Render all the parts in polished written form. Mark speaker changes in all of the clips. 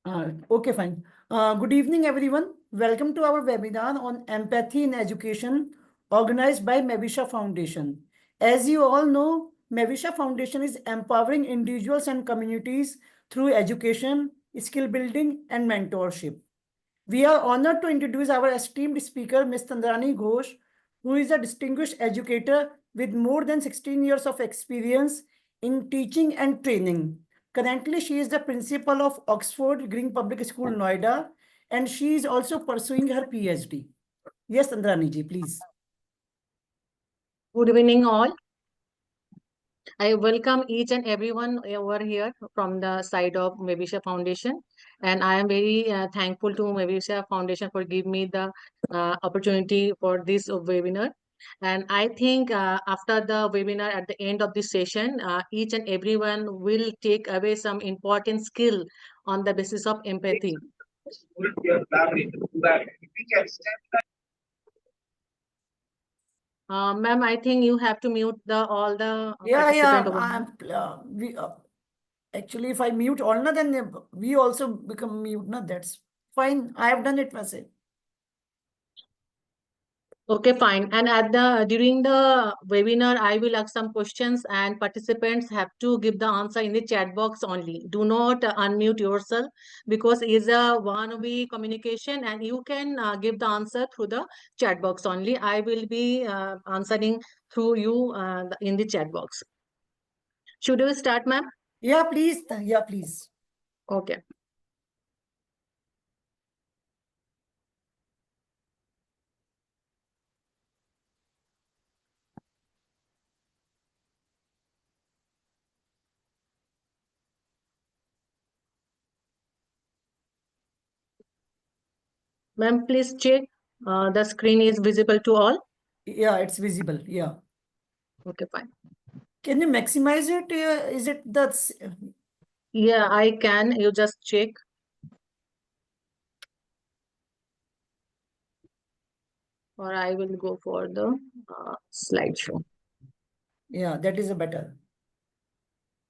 Speaker 1: Okay, fine. Good evening, everyone. Welcome to our webinar on empathy in education, organized by Mevisha Foundation. As you all know, Mevisha Foundation is empowering individuals and communities through education, skill building, and mentorship. We are honored to introduce our esteemed speaker, Ms. Tandrani Ghosh, who is a distinguished educator with more than 16 years of experience in teaching and training. Currently, she is the principal of Oxford Green Public School, Noida, and she is also pursuing her PhD. Yes, Tandrani ji, please.
Speaker 2: Good evening, all. I welcome each and everyone over here from the side of Mevisha Foundation, and I am very thankful to Mevisha Foundation for giving me the opportunity for this webinar. And I think after the webinar, at the end of this session, each and everyone will take away some important skill on the basis of empathy. Ma'am, I think you have to mute all the participants over here.
Speaker 1: Actually, if I mute all, na, then we also become mute. Na, that's fine. I have done it myself.
Speaker 2: Okay, fine. And at the during the webinar, I will ask some questions, and participants have to give the answer in the chat box only. Do not unmute yourself because it's a one-way communication, and you can give the answer through the chat box only. I will be answering through you in the chat box. Should we start, ma'am?
Speaker 1: Yeah, please. Yeah, please.
Speaker 2: Okay. Ma'am, please check the screen is visible to all.
Speaker 1: Yeah, it's visible. Yeah.
Speaker 2: Okay, fine.
Speaker 1: Can you maximize it? Is it that's
Speaker 2: Yeah, I can. You just check. Or I will go for the slideshow.
Speaker 1: Yeah, that is a better.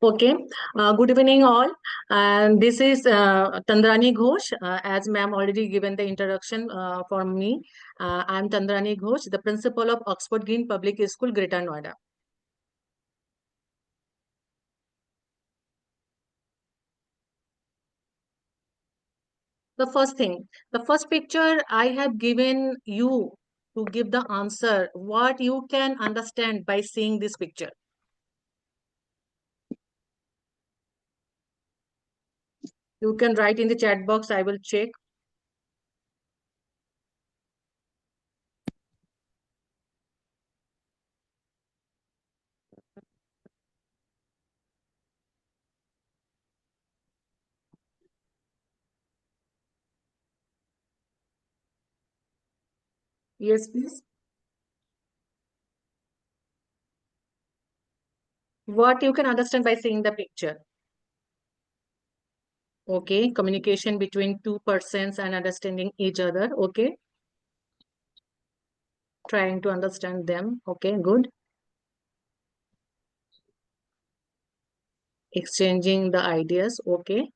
Speaker 2: Okay, good evening all. And this is Tandrani Ghosh. As ma'am already given the introduction for me. I'm Tandrani Ghosh, the principal of Oxford Green Public School, Greater Noida. The first picture I have given you to give the answer, what you can understand by seeing this picture. You can write in the chat box, I will check. Yes, please. What you can understand by seeing the picture. Okay, communication between two persons and understanding each other. Okay, trying to understand them. Okay, good. Exchanging the ideas. Okay,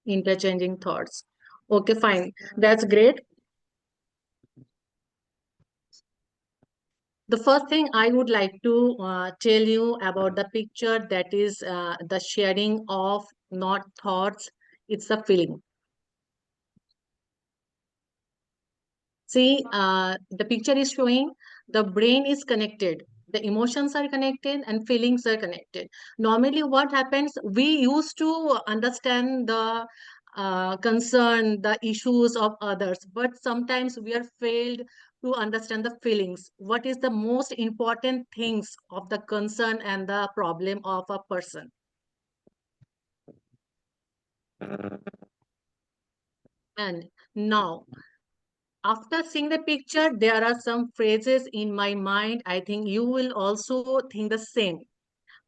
Speaker 2: interchanging thoughts. Okay, fine. That's great. The first thing I would like to tell you about the picture, that is the sharing of not thoughts, it's a feeling. See, the picture is showing the brain is connected, the emotions are connected, and feelings are connected. Normally, what happens, we used to understand the concern, the issues of others, but sometimes we are failed to understand the feelings. What is the most important things of the concern and the problem of a person? And now, after seeing the picture, there are some phrases in my mind. I think you will also think the same.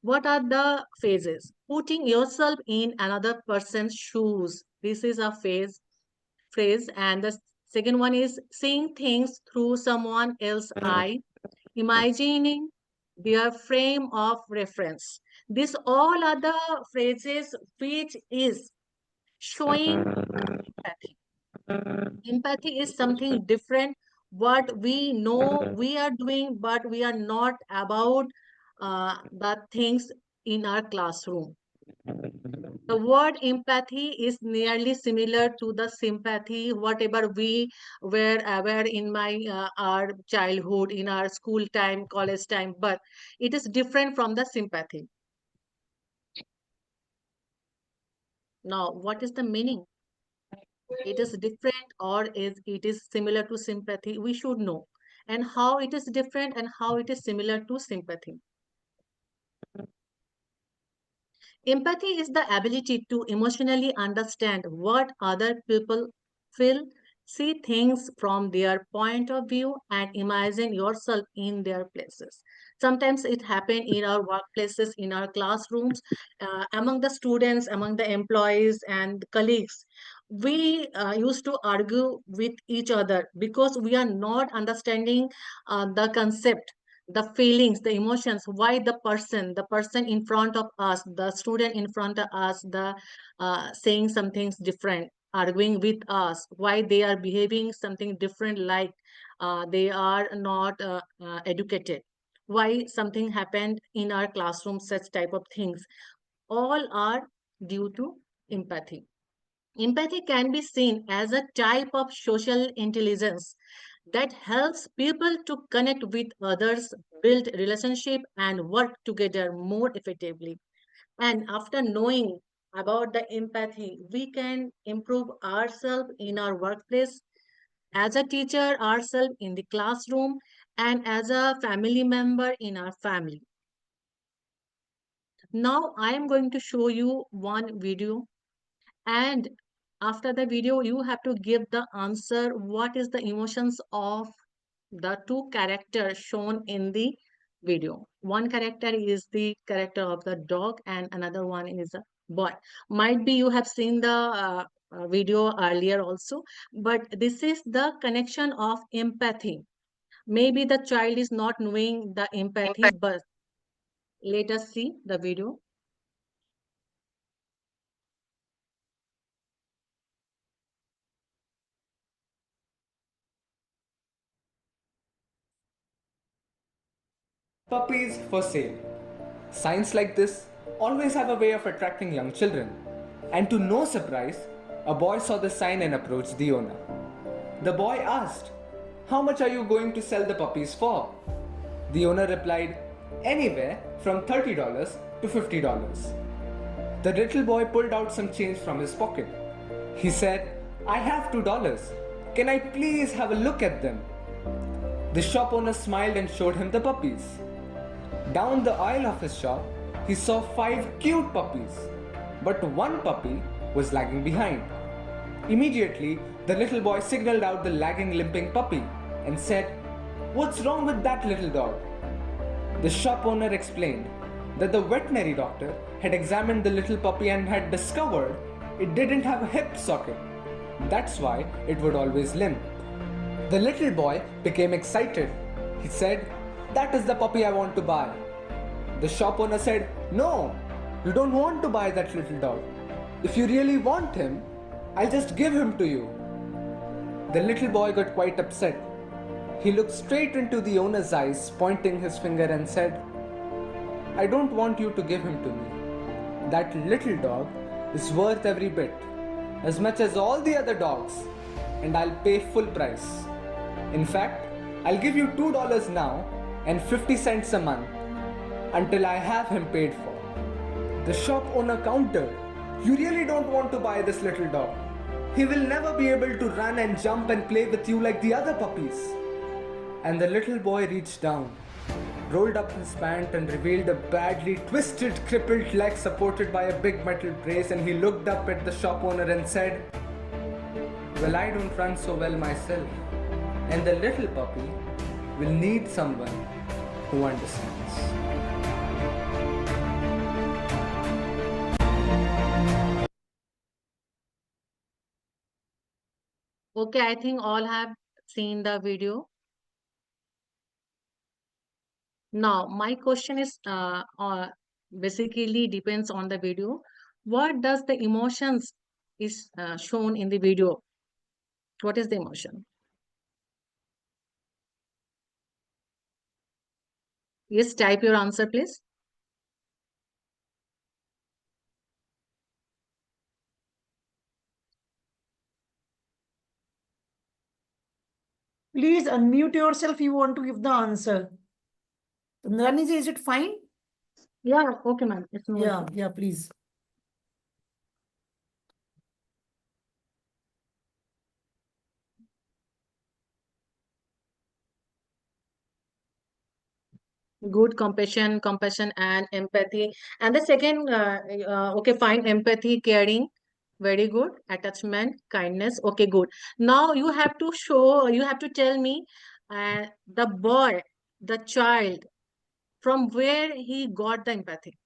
Speaker 2: What are the phases? Putting yourself in another person's shoes. This is a phrase. And the second one is seeing things through someone else's eye. Imagining their frame of reference. These all are the phrases which is showing empathy. Empathy is something different. What we know we are doing, but we are not about the things in our classroom. The word empathy is nearly similar to the sympathy, whatever we were aware in my our childhood, in our school time, college time, but it is different from the sympathy. Now, what is the meaning? It is different or is it is similar to sympathy? We should know. And how it is different and how it is similar to sympathy. Empathy is the ability to emotionally understand what other people feel, see things from their point of view, and imagine yourself in their places. Sometimes it happens in our workplaces, in our classrooms, among the students, among the employees and colleagues. We used to argue with each other because we are not understanding the concept, the feelings, the emotions, why the person in front of us, the student in front of us, the saying some things different, arguing with us, why they are behaving something different, like they are not educated, why something happened in our classroom, such type of things, all are due to empathy. Empathy can be seen as a type of social intelligence that helps people to connect with others, build relationship, and work together more effectively. And after knowing about the empathy, we can improve ourselves in our workplace, as a teacher, ourselves in the classroom, and as a family member in our family. Now, I am going to show you one video, and after the video you have to give the answer what is the emotions of the two characters shown in the video. One character is the character of the dog and another one is a boy. Might be you have seen the video earlier also, but this is the connection of empathy. Maybe the child is not knowing the empathy, but let us see the video.
Speaker 3: Puppies for sale. Signs like this always have a way of attracting young children. And to no surprise, a boy saw the sign and approached the owner. The boy asked, "How much are you going to sell the puppies for?" The owner replied, "Anywhere from $30 to $50." The little boy pulled out some change from his pocket. He said, "I have $2. Can I please have a look at them?" The shop owner smiled and showed him the puppies. Down the aisle of his shop, he saw 5 cute puppies, but one puppy was lagging behind. Immediately, the little boy signaled out the lagging, limping puppy and said, "What's wrong with that little dog?" The shop owner explained that the veterinary doctor had examined the little puppy and had discovered it didn't have a hip socket. That's why it would always limp. The little boy became excited. He said, "That is the puppy I want to buy." The shop owner said, "No, you don't want to buy that little dog. If you really want him, I'll just give him to you." The little boy got quite upset. He looked straight into the owner's eyes, pointing his finger, and said, "I don't want you to give him to me. That little dog is worth every bit, as much as all the other dogs, and I'll pay full price. In fact, I'll give you $2 now and 50 cents a month until I have him paid for." The shop owner countered, "You really don't want to buy this little dog. He will never be able to run and jump and play with you like the other puppies." And the little boy reached down, rolled up his pant, and revealed a badly twisted, crippled leg supported by a big metal brace. And he looked up at the shop owner and said, "Well, I don't run so well myself, and the little puppy will need someone who understands."
Speaker 2: Okay, I think all have seen the video. Now, my question is basically depends on the video. What does the emotions is shown in the video? What is the emotion? Yes, type your answer, please.
Speaker 1: Please unmute yourself. You want to give the answer. Nandani ji, is it fine?
Speaker 2: Yeah, okay, ma'am. It's no
Speaker 1: Yeah,
Speaker 2: issue.
Speaker 1: yeah, please.
Speaker 2: Good compassion and empathy. And the second, okay, fine, empathy, caring, very good. Attachment, kindness, okay, good. Now you have to show, you have to tell me the boy, the child, from where he got the empathy.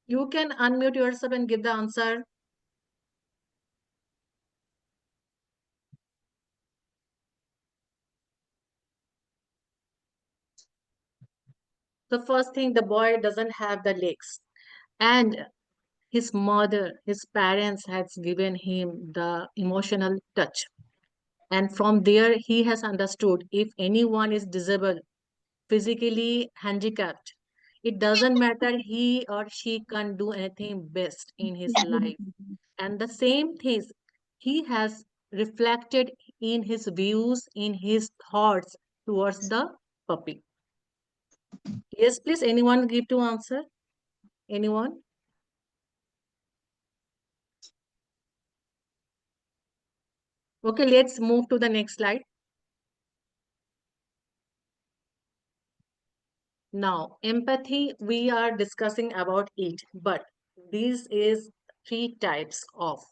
Speaker 2: You can unmute yourself and give the answer. The first thing, the boy doesn't have the legs, and his mother, his parents has given him the emotional touch. And from there, he has understood if anyone is disabled, physically handicapped, it doesn't matter, he or she can do anything best in his life. And the same things he has reflected in his views, in his thoughts towards the puppy. Yes, please, anyone give to answer? Anyone? Okay, let's move to the next slide. Now, empathy, we are discussing about it, but this is three types of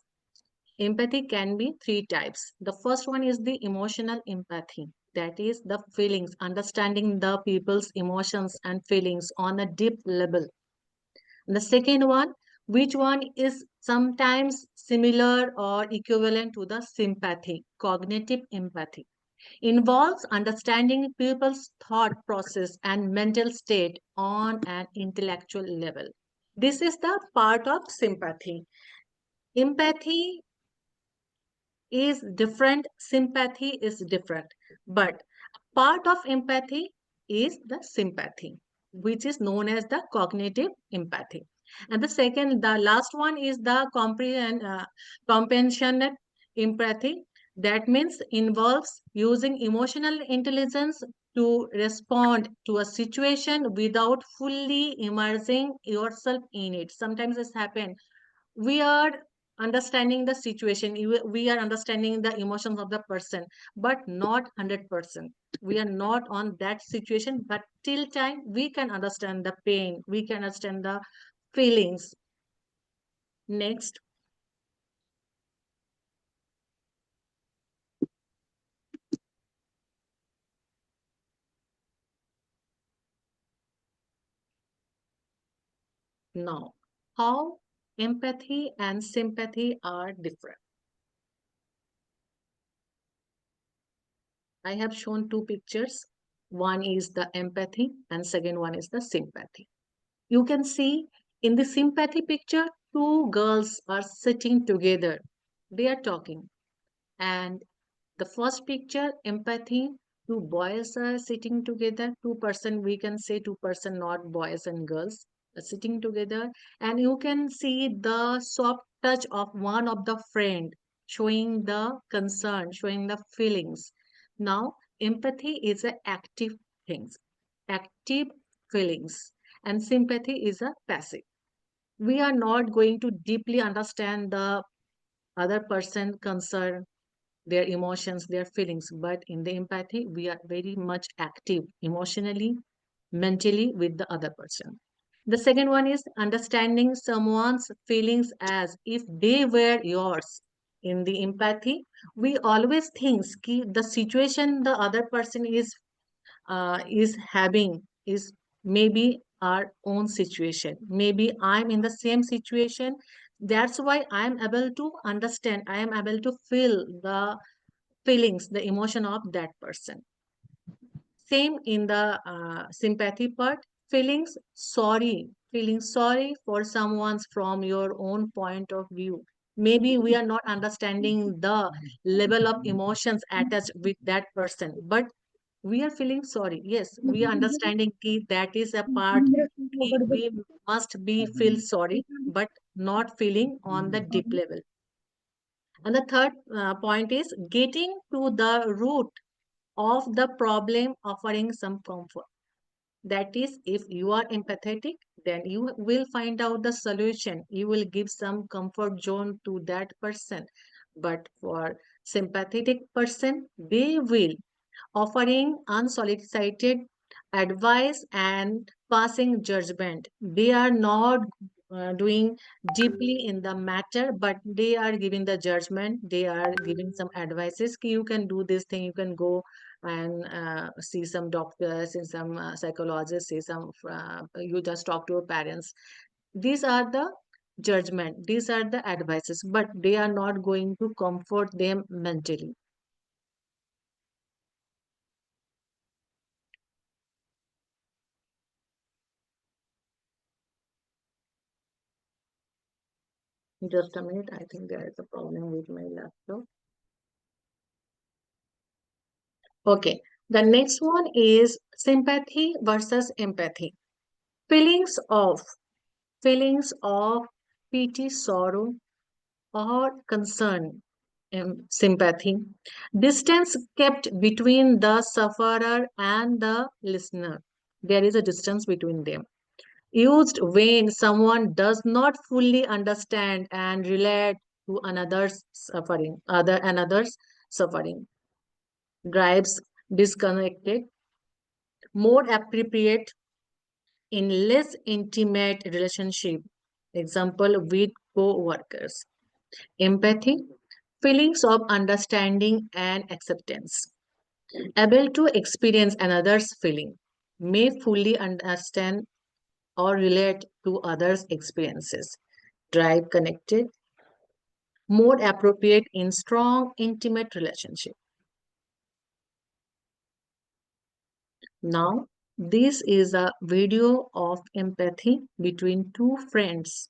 Speaker 2: empathy can be three types. The first one is the emotional empathy. That is the feelings, understanding the people's emotions and feelings on a deep level. The second one, which one is sometimes similar or equivalent to the sympathy, cognitive empathy, involves understanding people's thought process and mental state on an intellectual level. This is the part of sympathy. Empathy is different, sympathy is different, but part of empathy is the sympathy, which is known as the cognitive empathy. And the second, the last one is the compassionate empathy. That means involves using emotional intelligence to respond to a situation without fully immersing yourself in it. Sometimes this happens, we are understanding the situation, we are understanding the emotions of the person, but not 100%. We are not on that situation, but till time we can understand the pain, we can understand the feelings. Next. Now, how empathy and sympathy are different. I have shown two pictures. One is the empathy and second one is the sympathy. You can see in the sympathy picture, two girls are sitting together. They are talking. And the first picture, empathy, two boys are sitting together. Two-person, we can say two-person, not boys and girls, are sitting together. And you can see the soft touch of one of the friend, showing the concern, showing the feelings. Now, empathy is an active thing, active feelings, and sympathy is a passive. We are not going to deeply understand the other person concern, their emotions, their feelings, but in the empathy, we are very much active emotionally, mentally with the other person. The second one is understanding someone's feelings as if they were yours. In the empathy, we always think the situation the other person is having is maybe our own situation. Maybe I'm in the same situation. That's why I'm able to understand, I am able to feel the feelings, the emotion of that person. Same in the sympathy part. Feeling sorry for someone's from your own point of view. Maybe we are not understanding the level of emotions attached with that person, but we are feeling sorry. Yes, we are understanding that is a part. We must be feel sorry, but not feeling on the deep level. And the third point is getting to the root of the problem, offering some comfort. That is, if you are empathetic, then you will find out the solution. You will give some comfort zone to that person. But for sympathetic person, they will offering unsolicited advice and passing judgment. They are not doing deeply in the matter, but they are giving the judgment. They are giving some advices. "Ki You can do this thing. You can go and see some doctors, see some psychologists, see some. You just talk to your parents." These are the judgment. These are the advices, but they are not going to comfort them mentally. Just a minute, I think there is a problem with my laptop. Okay, the next one is sympathy versus empathy. Feelings of feelings of pity, sorrow, or concern, sympathy. Distance kept between the sufferer and the listener. There is a distance between them. Used when someone does not fully understand and relate to another's suffering. Drives disconnected, more appropriate in less intimate relationship. Example with co-workers. Empathy, feelings of understanding and acceptance. Able to experience another's feeling, may fully understand or relate to others' experiences. Drive connected, more appropriate in strong, intimate relationship. Now, this is a video of empathy between two friends.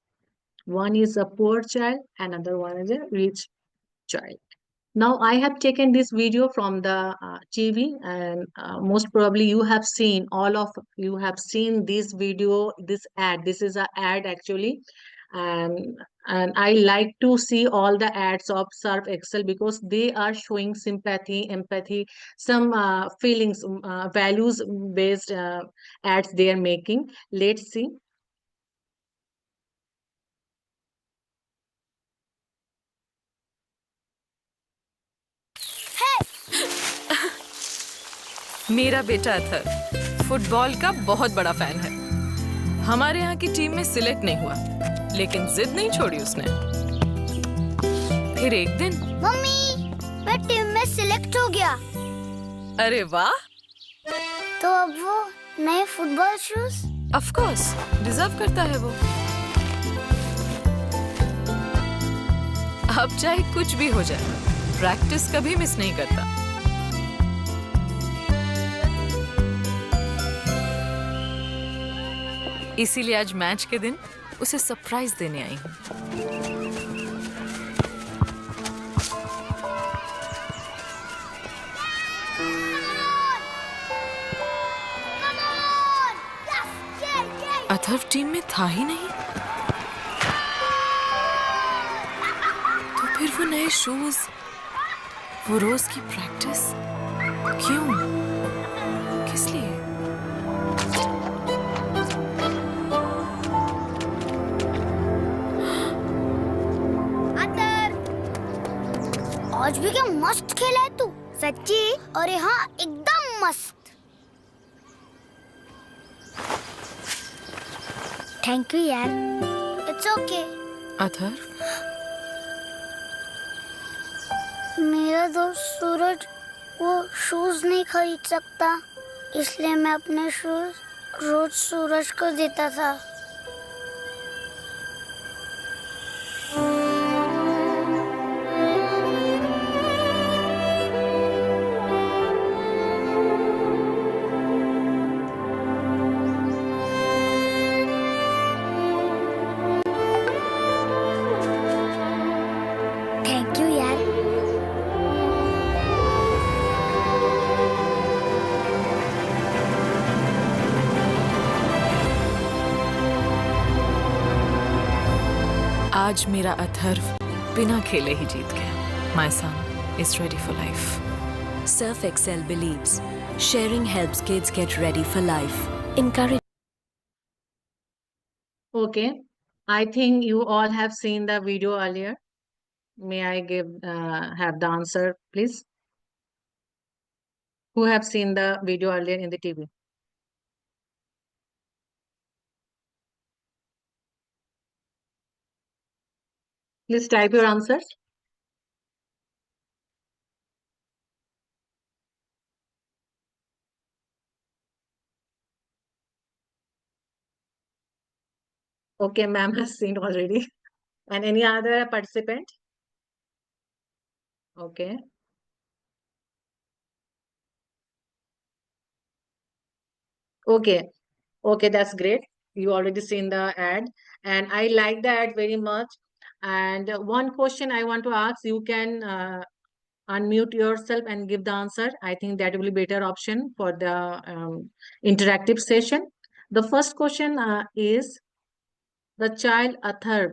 Speaker 2: One is a poor child, another one is a rich child. Now, I have taken this video from the TV, and most probably you have seen, all of you have seen this video, this ad. This is an ad actually. And I like to see all the ads of Surf Excel because they are showing sympathy, empathy, some feelings, values based ads they are making. Let's see.
Speaker 4: मेरा बेटा Athar football का बहुत बड़ा fan है। हमारे यहाँ की team में सिलेक्ट नहीं हुआ, लेकिन जिद नहीं छोड़ी उसने। फिर एक दिन,
Speaker 5: मम्मी, मैं टीम में सिलेक्ट हो गया।
Speaker 4: अरे वाह!
Speaker 5: तो अब वो नए football shoes?
Speaker 4: Of course, deserve करता है वो। अब चाहे कुछ भी हो जाए, प्रैक्टिस कभी मिस नहीं करता। इसीलिए आज मैच के दिन उसे सरप्राइज देने आई हूँ। अथर्व टीम में था ही नहीं, तो फिर वो नए शूज, वो रोज की प्रैक्टिस, क्यों? किस लिए?
Speaker 5: आज भी क्या मस्त खेला है तू, सच्ची। और हाँ, एकदम मस्त। थैंक यू यार। It's okay.
Speaker 4: अथर्व,
Speaker 5: मेरा दोस्त सूरज वो शूज नहीं खरीद सकता, इसलिए मैं अपने शूज रोज सूरज को देता था। थैंक यू यार।
Speaker 4: आज मेरा अथर्व बिना खेले ही जीत गया. My son is ready for life.
Speaker 6: Surf Excel believes sharing helps kids get ready for life. Encourage.
Speaker 2: Okay, I think you all have seen the video earlier. May I have the answer, please? Who have seen the video earlier in the TV? Please type your answers. Okay, ma'am has seen already. And any other participant? Okay. Okay. Okay, that's great. You already seen the ad, and I like the ad very much. And one question I want to ask, you can unmute yourself and give the answer. I think that will be better option for the interactive session. The first question is, the child Athar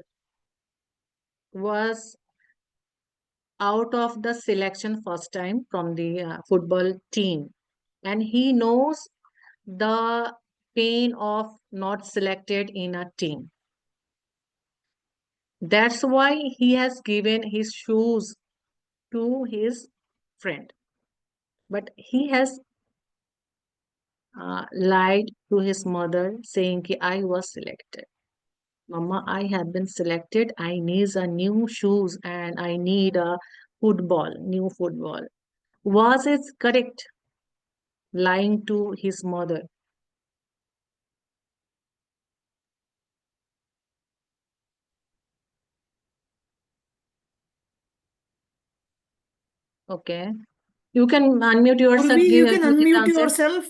Speaker 2: was out of the selection first time from the football team, and he knows the pain of not selected in a team. That's why he has given his shoes to his friend, but he has lied to his mother saying कि I was selected. Mama, I have been selected. I need a new shoes and I need a new football. Was it correct? Lying to his mother. Okay. You can unmute yourself.
Speaker 1: Urvi, you can
Speaker 2: Give the
Speaker 1: unmute
Speaker 2: answer.
Speaker 1: yourself.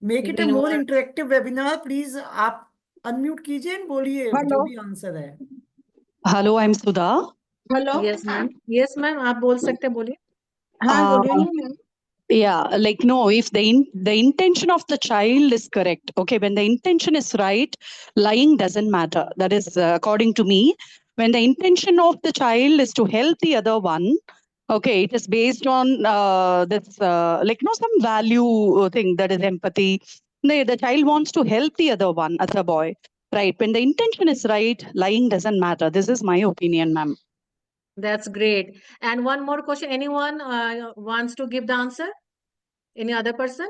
Speaker 1: Make it a
Speaker 2: When you
Speaker 1: more
Speaker 2: are-
Speaker 1: interactive webinar. Please, आप unmute कीजिए and बोलिए जो
Speaker 7: hello
Speaker 1: भी answer है.
Speaker 7: Hello I am Sudha
Speaker 2: Hello. Yes, ma'am. Yes, ma'am. आप बोल सकते हैं, बोलिए.
Speaker 7: हाँ बोलिए ना ma'am yeah like no if the intention of the child is correct okay when the intention is right lying doesn't matter that is according to me when the intention of the child is to help the other one okay it is based on this like no some value thing that is empathy the child wants to help the other one as a boy right when the intention is right lying doesn't matter this is my opinion ma'am.
Speaker 2: That's great. And one more question. Anyone wants to give the answer? Any other person?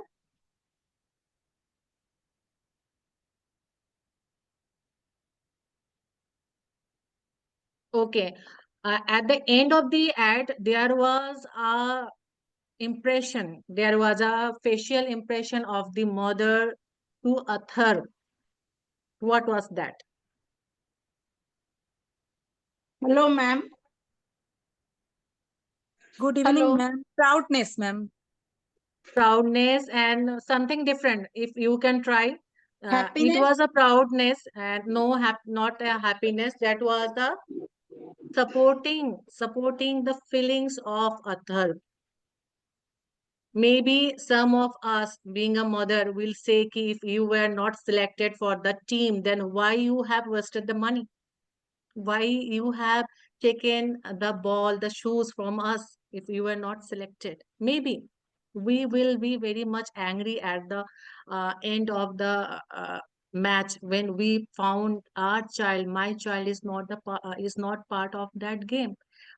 Speaker 2: Okay. At the end of the ad, there was a impression. There was a facial impression of the mother to a third. What was that?
Speaker 8: Hello, ma'am. Good evening,
Speaker 2: Hello.
Speaker 8: ma'am. Proudness, ma'am.
Speaker 2: Proudness and something different. If you can try. It
Speaker 8: Happiness.
Speaker 2: was a proudness and not a happiness. That was a supporting the feelings of a third. Maybe some of us being a mother will say ki if you were not selected for the team, then why you have wasted the money, why you have taken the ball, the shoes from us if you were not selected. Maybe we will be very much angry at the end of the match when we found our child, my child is not is not part of that game.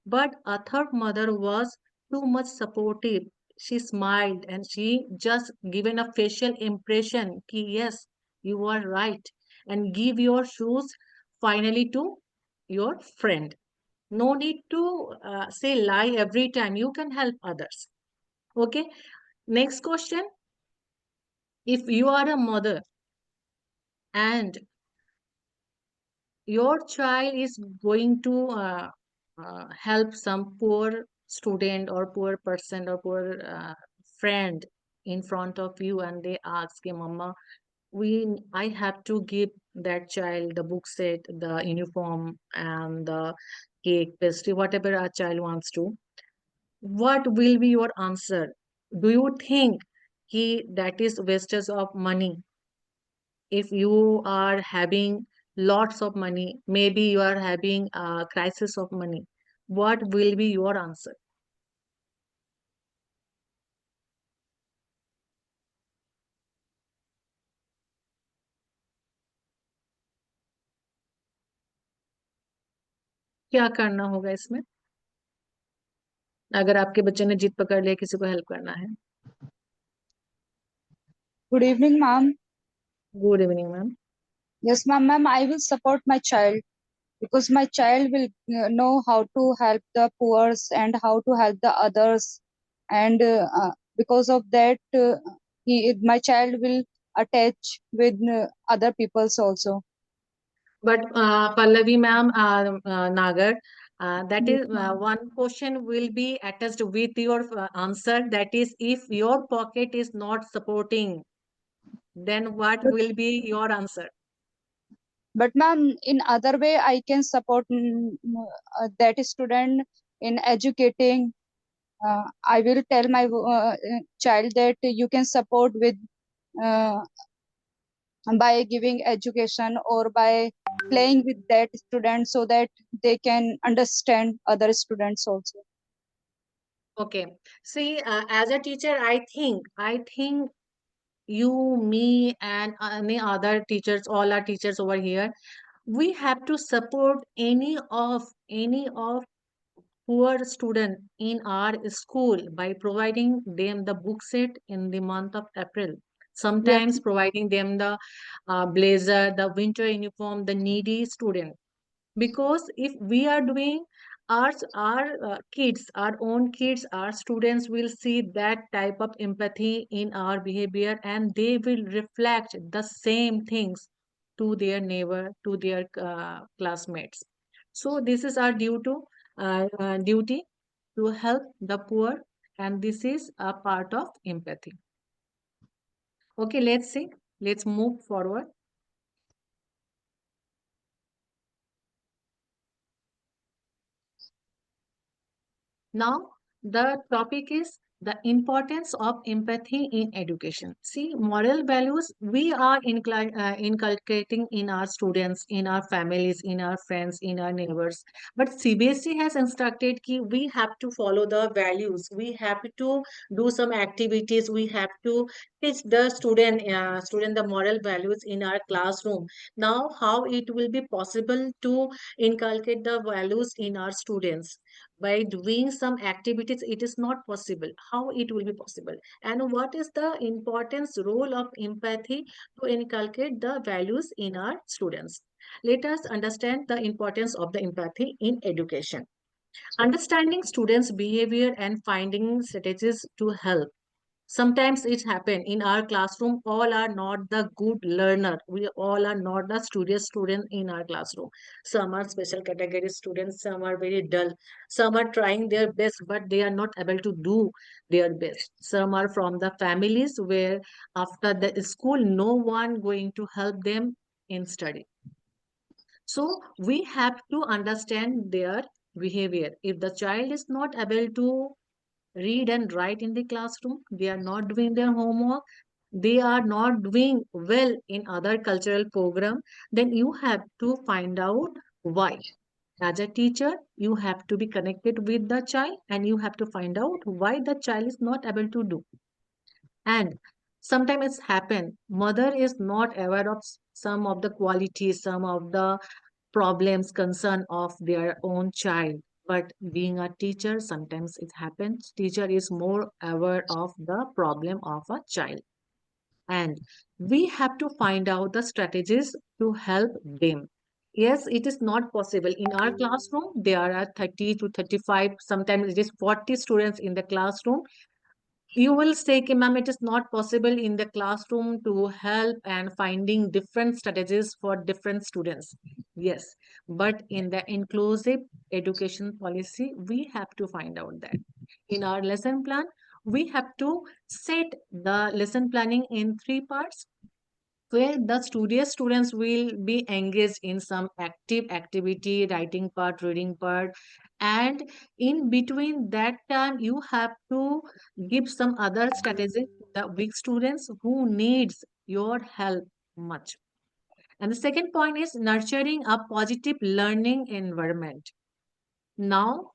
Speaker 2: But a third mother was too much supportive. She smiled and she just given a facial impression ki yes, you are right, and give your shoes finally to your friend. No need to say lie every time. You can help others. Okay. Next question. If you are a mother and your child is going to help some poor student or poor person or poor friend in front of you, and they ask him, Mama, I have to give that child the book set, the uniform, and the cake, pastry, whatever our child wants to. What will be your answer? Do you think that is wastage of money? If you are having lots of money, maybe you are having a crisis of money, what will be your answer? क्या करना होगा इसमें, अगर आपके बच्चे ने जिद पकड़ लिया किसी को हेल्प करना है?
Speaker 9: Good evening, ma'am.
Speaker 2: Good evening ma'am.
Speaker 9: Yes, ma'am. Ma'am, I will support my child because my child will know how to help the poor and how to help the others, and because of that, my child will attach with other peoples also.
Speaker 2: But Pallavi ma'am, Nagar, that
Speaker 9: Yes,
Speaker 2: is
Speaker 9: ma'am.
Speaker 2: one question will be attached with your answer. That is, if your pocket is not supporting, then what
Speaker 9: But,
Speaker 2: will be your answer?
Speaker 9: but ma'am, in other way, I can support that student in educating. I will tell my child that you can support with uh, by giving education or by playing with that student so that they can understand other students also.
Speaker 2: Okay. See, as a teacher, I think you, me, and any other teachers, all our teachers over here, we have to support any of poor student in our school by providing them the book set in the month of April.
Speaker 9: Yes,
Speaker 2: Sometimes providing them the blazer, the winter uniform, the needy student. Because if we are doing our kids, our own kids, our students will see that type of empathy in our behavior, and they will reflect the same things to their neighbor, to their classmates. So this is our duty to help the poor, and this is a part of empathy. Okay, let's see, let's move forward. Now, the topic is the importance of empathy in education. See, moral values we are inculcating in our students, in our families, in our friends, in our neighbors. But CBSE has instructed that we have to follow the values. We have to do some activities. We have to teach the student the moral values in our classroom. Now, how it will be possible to inculcate the values in our students? By doing some activities, it is not possible. How it will be possible? And what is the importance role of empathy to inculcate the values in our students? Let us understand the importance of the empathy in education. Understanding students behavior and finding strategies to help. Sometimes it happen in our classroom, all are not the good learner, we all are not the studious student in our classroom. Some are special category students, some are very dull, some are trying their best but they are not able to do their best. Some are from the families where after the school no one going to help them in study. So we have to understand their behavior. If the child is not able to read and write in the classroom, they are not doing their homework, they are not doing well in other cultural program, then you have to find out why. As a teacher, you have to be connected with the child and you have to find out why the child is not able to do. And sometimes it's happened, mother is not aware of some of the qualities, some of the problems, concern of their own child. But being a teacher, sometimes it happens, teacher is more aware of the problem of a child. And we have to find out the strategies to help them. Yes, it is not possible. In our classroom, there are 30 to 35, sometimes it is 40 students in the classroom. You will say, "Ki, ma'am, it is not possible in the classroom to help and finding different strategies for different students." Yes, but in the inclusive education policy, we have to find out that. In our lesson plan, we have to set the lesson planning in three parts, where the studious students will be engaged in some active activity, writing part, reading part, and in between that time you have to give some other strategies to the weak students who needs your help much. And the second point is nurturing a positive learning environment. Now,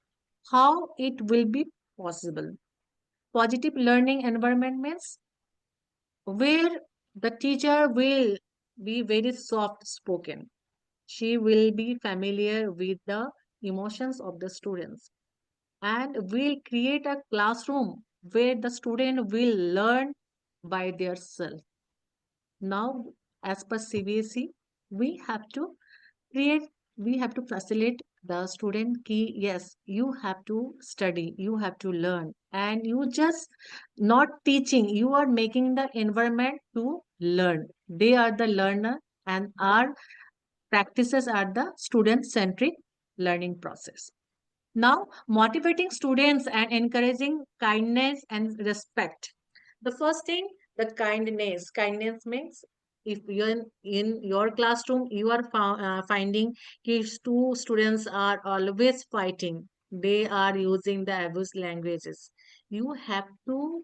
Speaker 2: how it will be possible? Positive learning environment means where the teacher will be very soft spoken. She will be familiar with the emotions of the students and will create a classroom where the student will learn by their self. Now, as per CBSE, we have to create, we have to facilitate the student key. Yes, you have to study, you have to learn, and you just not teaching, you are making the environment to learn. They are the learner, and our practices are the student centric learning process. Now, motivating students and encouraging kindness and respect. The first thing, the kindness. Kindness means if you're in your classroom, you are finding kids, two students are always fighting. They are using the abuse languages. You have to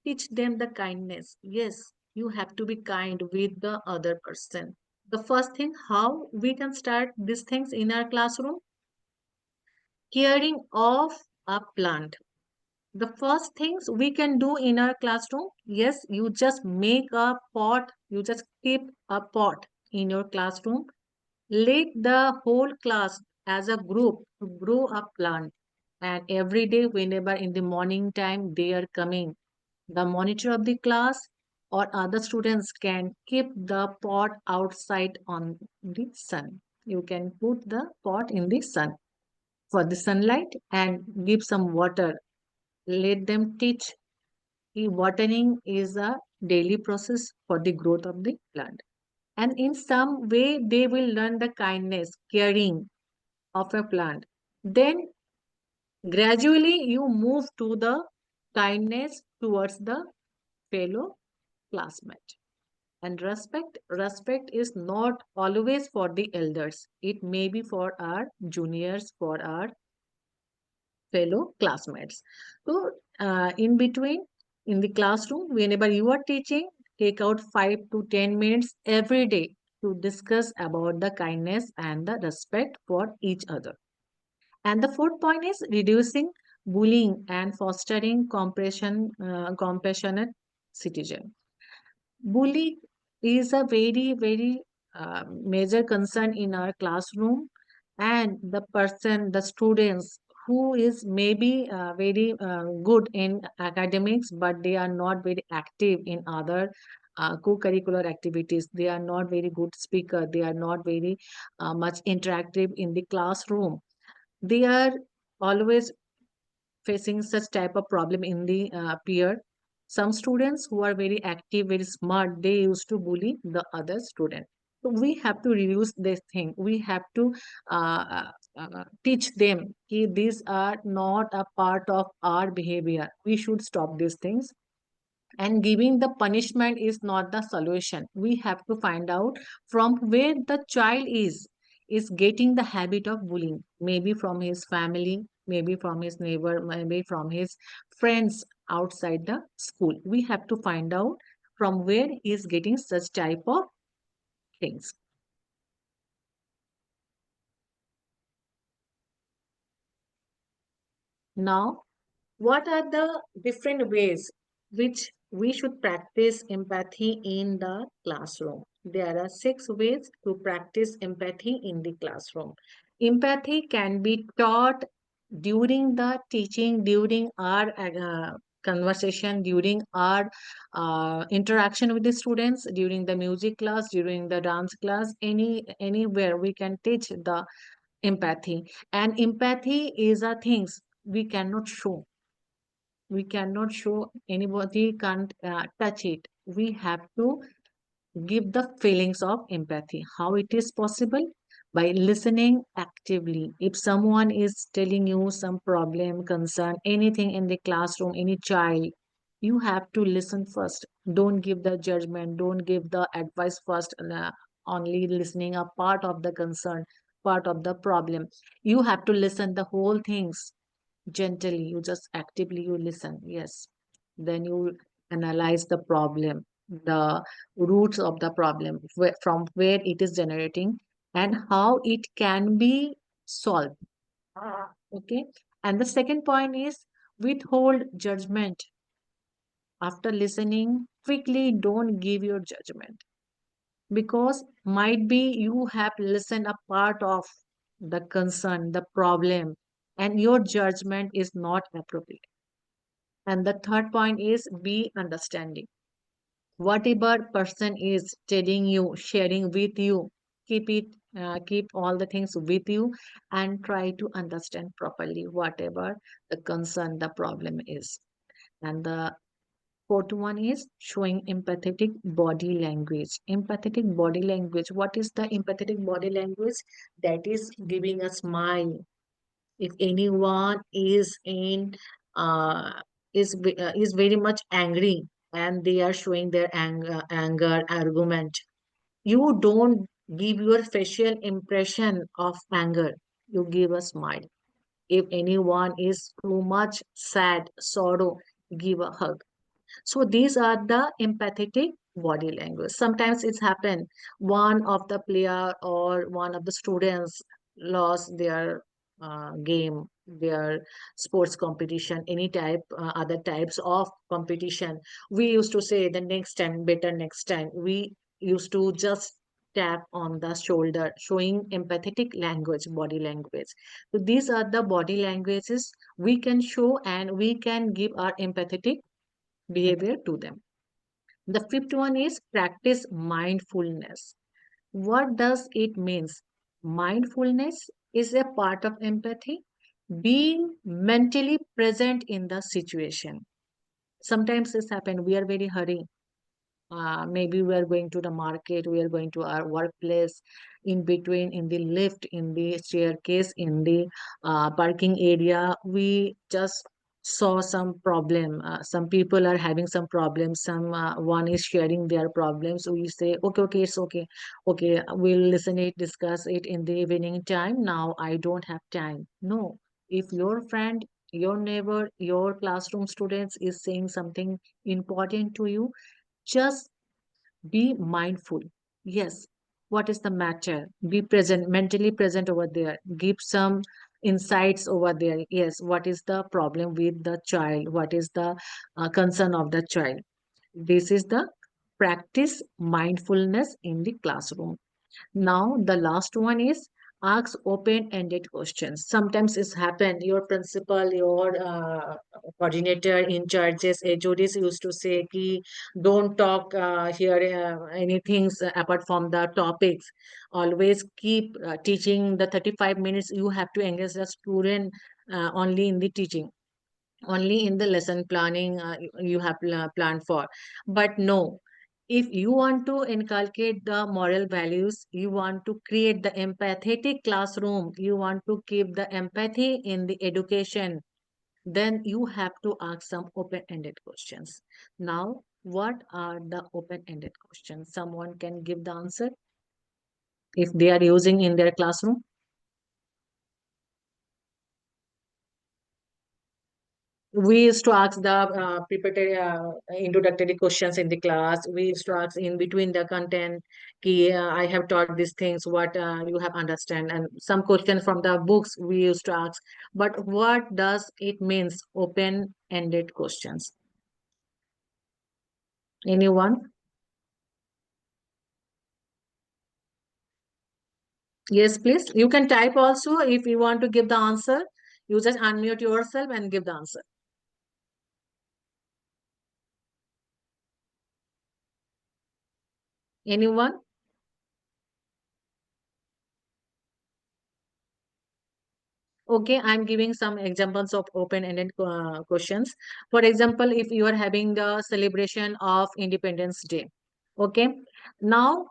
Speaker 2: teach them the kindness. Yes, you have to be kind with the other person. The first thing, how we can start these things in our classroom? Caring of a plant. The first things we can do in our classroom, yes, you just make a pot, you just keep a pot in your classroom. Let the whole class as a group to grow a plant. And every day, whenever in the morning time they are coming, the monitor of the class or other students can keep the pot outside on the sun. You can put the pot in the sun for the sunlight and give some water. Let them teach watering is a daily process for the growth of the plant. And in some way, they will learn the kindness, caring of a plant. Then gradually you move to the kindness towards the fellow classmate. And respect is not always for the elders. It may be for our juniors, for our fellow classmates. So, in between, in the classroom, whenever you are teaching, take out 5 to 10 minutes every day to discuss about the kindness and the respect for each other. And the fourth point is reducing bullying and fostering compassionate citizen. Bullying is a very major concern in our classroom, and the person, the students who is maybe very good in academics, but they are not very active in other co-curricular activities. They are not very good speaker. They are not very much interactive in the classroom. They are always facing such type of problem in the peer. Some students who are very active, very smart, they used to bully the other student. So we have to reduce this thing. We have to teach them that these are not a part of our behavior. We should stop these things, and giving the punishment is not the solution. We have to find out from where the child is getting the habit of bullying, maybe from his family, maybe from his neighbor, maybe from his friends outside the school. We have to find out from where he is getting such type of things. Now, what are the different ways which we should practice empathy in the classroom? There are 6 ways to practice empathy in the classroom. Empathy can be taught during the teaching, during our conversation, during our interaction with the students, during the music class, during the dance class, anywhere we can teach the empathy. And empathy is a things we cannot show. We cannot show, anybody can't touch it. We have to give the feelings of empathy. How it is possible? By listening actively. If someone is telling you some problem, concern, anything in the classroom, any child, you have to listen first. Don't give the judgment, don't give the advice first, only listening a part of the concern, part of the problem. You have to listen the whole things gently. You just actively you listen. Yes. Then you analyze the problem, the roots of the problem, from where it is generating and how it can be solved. Okay. And the second point is withhold judgment. After listening, quickly don't give your judgment, because might be you have listened a part of the concern, the problem, and your judgment is not appropriate. And the third point is be understanding. Whatever person is telling you, sharing with you, keep it, keep all the things with you, and try to understand properly whatever the concern, the problem is. And the fourth one is showing empathetic body language. Empathetic body language. What is the empathetic body language? That is giving a smile. If anyone is in is very much angry and they are showing their anger, argument, you don't give your facial impression of anger. You give a smile. If anyone is too much sad, sorrow, give a hug. So these are the empathetic body language. Sometimes it's happened one of the player or one of the students lost their game, their sports competition, any type, other types of competition. We used to say the next time, better next time. We used to just tap on the shoulder, showing empathetic language, body language. So these are the body languages we can show and we can give our empathetic behavior to them. The fifth one is practice mindfulness. What does it means? Mindfulness is a part of empathy, being mentally present in the situation. Sometimes this happen, we are very hurry, maybe we are going to the market, we are going to our workplace, in between, in the lift, in the staircase, in the parking area, we just saw some problem. Some people are having some problems. Some one is sharing their problems. We say, okay, okay, it's okay. Okay, we'll listen it, discuss it in the evening time. Now I don't have time. No, if your friend, your neighbor, your classroom students is saying something important to you, just be mindful. Yes, what is the matter? Be present, mentally present over there. Give some insights over there. Yes, what is the problem with the child? What is the concern of the child? This is the practice mindfulness in the classroom. Now, the last one is ask open-ended questions. Sometimes it's happened, your principal, your coordinator in charges, HODs used to say, Ki, don't talk here anything apart from the topics. Always keep teaching the 35 minutes. You have to engage the student only in the teaching, only in the lesson planning you have planned for. But no, if you want to inculcate the moral values, you want to create the empathetic classroom, you want to keep the empathy in the education, then you have to ask some open-ended questions. Now, what are the open-ended questions? Someone can give the answer if they are using in their classroom. We used to ask the preparatory introductory questions in the class. We used to ask in between the content, ki, I have taught these things, what you have understand, and some questions from the books we used to ask. But what does it means open ended questions? Anyone? Yes, please, you can type also. If you want to give the answer, you just unmute yourself and give the answer. Anyone? Okay, I'm giving some examples of open-ended questions. For example, if you are having the celebration of Independence Day, okay. Now,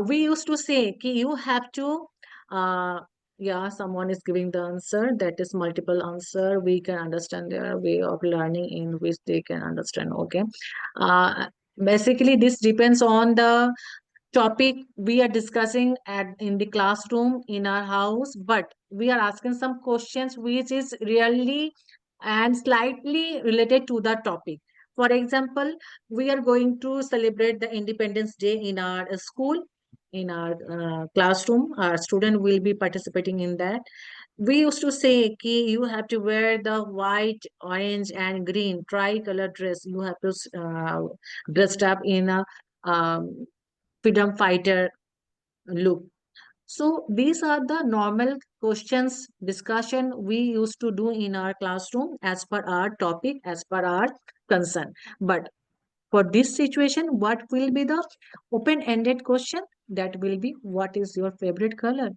Speaker 2: we used to say, ki you have to, uh, yeah, someone is giving the answer. That is multiple answer. We can understand their way of learning in which they can understand. Okay. Basically, this depends on the topic we are discussing at in the classroom in our house, but we are asking some questions which is really and slightly related to the topic. For example, we are going to celebrate the Independence Day in our school, in our classroom. Our student will be participating in that. We used to say ki you have to wear the white, orange and green tricolor dress. You have to dressed up in a freedom fighter look. So these are the normal questions discussion we used to do in our classroom as per our topic, as per our concern. But for this situation, what will be the open-ended question? That will be, what is your favorite color?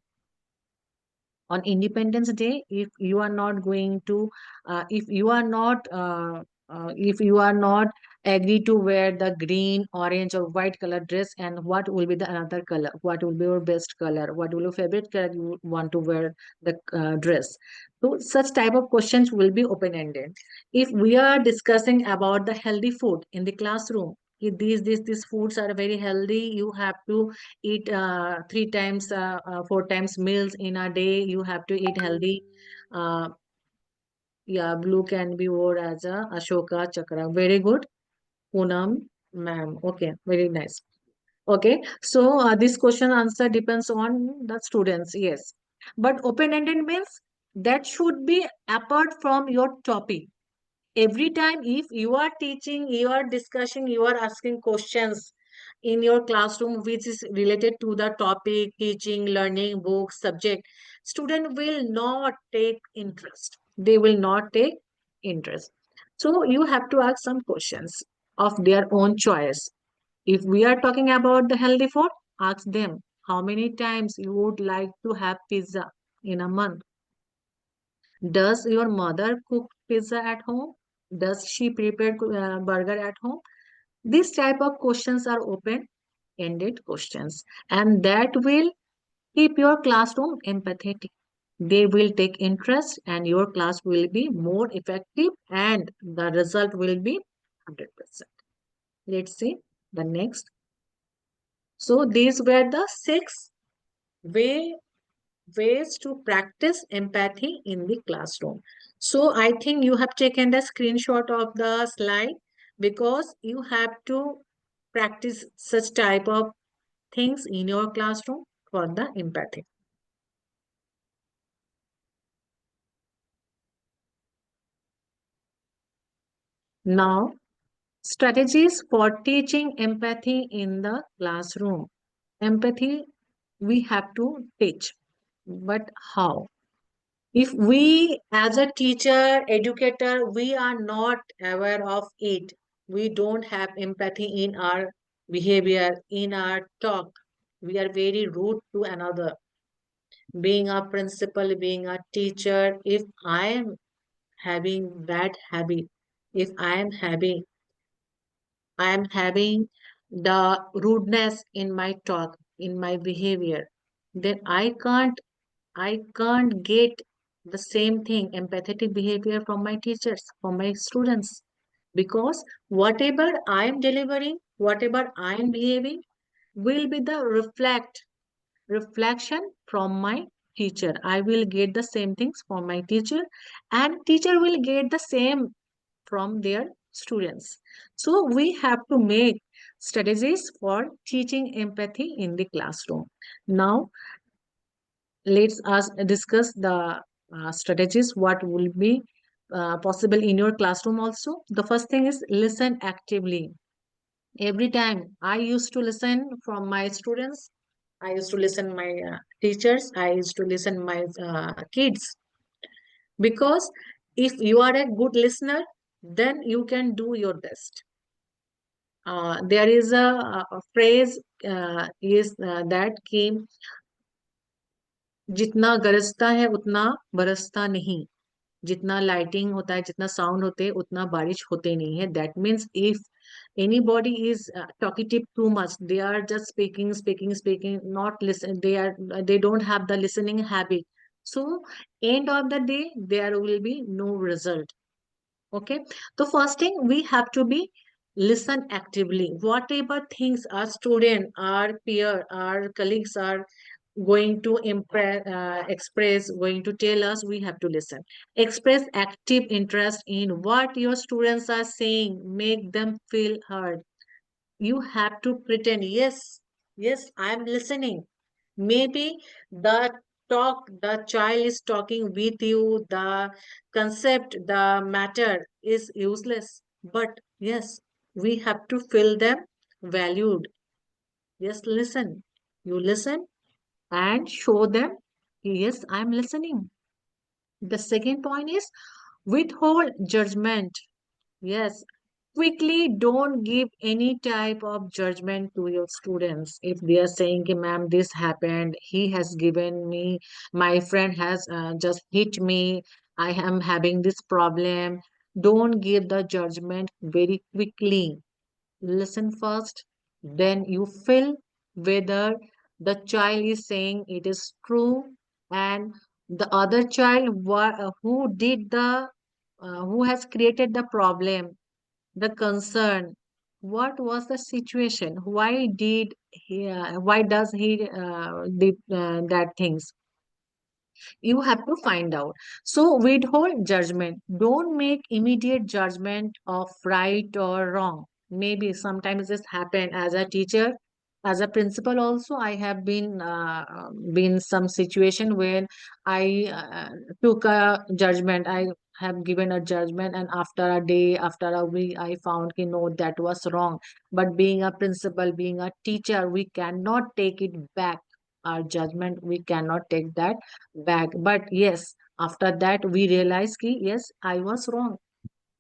Speaker 2: On Independence Day, if you are not going to, if you are not agree to wear the green, orange, or white color dress, and what will be the another color? What will be your best color? What will your favorite color you want to wear the dress? So such type of questions will be open ended. If we are discussing about the healthy food in the classroom, if these foods are very healthy, you have to eat three times, four times meals in a day. You have to eat healthy. Uh, yeah, blue can be worn as a Ashoka Chakra. Very good, Poonam, ma'am. Okay, very nice. Okay, so this question answer depends on the students. Yes, but open-ended means that should be apart from your topic. Every time if you are teaching, you are discussing, you are asking questions in your classroom which is related to the topic, teaching, learning, books, subject, student will not take interest. They will not take interest. So you have to ask some questions of their own choice. If we are talking about the healthy food, ask them how many times you would like to have pizza in a month. Does your mother cook pizza at home? Does she prepare burger at home? These type of questions are open-ended questions, and that will keep your classroom empathetic. They will take interest, and your class will be more effective, and the result will be 100%. Let's see the next. So these were the six way ways to practice empathy in the classroom. So I think you have taken the screenshot of the slide because you have to practice such type of things in your classroom for the empathy. Now, strategies for teaching empathy in the classroom. Empathy we have to teach, but how? If we as a teacher, educator, we are not aware of it, we don't have empathy in our behavior, in our talk, we are very rude to another. Being a principal, being a teacher, if I am having bad habit, if I am having the rudeness in my talk, in my behavior, then I can't get the same thing, empathetic behavior from my teachers, from my students. Because whatever I am delivering, whatever I am behaving, will be the reflection from my teacher. I will get the same things from my teacher, and teacher will get the same from their students. So we have to make strategies for teaching empathy in the classroom. Now, let's discuss the strategies what will be possible in your classroom also. The first thing is listen actively. Every time I used to listen from my students, I used to listen my teachers, I used to listen my kids, because if you are a good listener, then you can do your best. There is a phrase is that came, जितना गरजता है उतना बरसता नहीं, जितना lighting होता है, जितना sound होते हैं, उतना बारिश होते नहीं है. That means if anybody is talkative too much, they are just speaking, not listen, they don't have the listening habit. So end of the day there will be no result. Okay, the first thing we have to be listen actively. Whatever things our student, our peer, our colleagues are going to express, going to tell us, we have to listen. Express active interest in what your students are saying. Make them feel heard. You have to pretend, yes, yes, I am listening. Maybe the child is talking with you, the concept, the matter is useless. But yes, we have to feel them valued. Yes, listen. You listen and show them, yes, I'm listening. The second point is withhold judgment. Yes, quickly don't give any type of judgment to your students. If they are saying, "Ki, ma'am, this happened, he has given me, my friend has just hit me, I am having this problem," don't give the judgment very quickly. Listen first, then you feel whether the child is saying it is true, and the other child who has created the problem, the concern, what was the situation, why does he did that things, you have to find out. So withhold judgment. Don't make immediate judgment of right or wrong. Maybe sometimes this happen as a teacher, as a principal also. I have been some situation where I took a judgment. I have given a judgment, and after a day, after a week, I found no, that was wrong. But being a principal, being a teacher, we cannot take it back. Our judgment, we cannot take that back. But yes, after that we realized ki yes, I was wrong,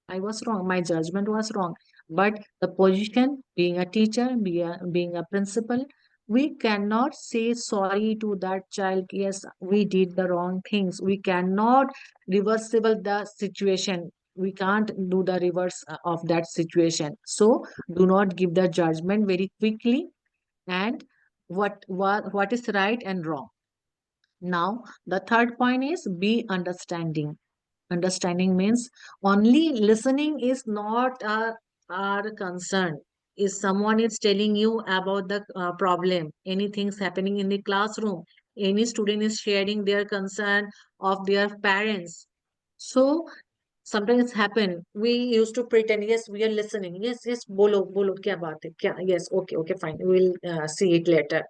Speaker 2: my judgment was wrong. But the position, being a teacher, being a principal, we cannot say sorry to that child, yes, we did the wrong things. We cannot reversible the situation, we can't do the reverse of that situation. So do not give the judgment very quickly. And what is right and wrong. Now, the third point is be understanding. Understanding means only listening is not our concern. If someone is telling you about the problem, anything's happening in the classroom, any student is sharing their concern of their parents. So sometimes happen, we used to pretend, yes, we are listening. Yes, yes, bolo, bolo, kya baat hai? Kya? Yes, okay, okay, fine. We'll see it later.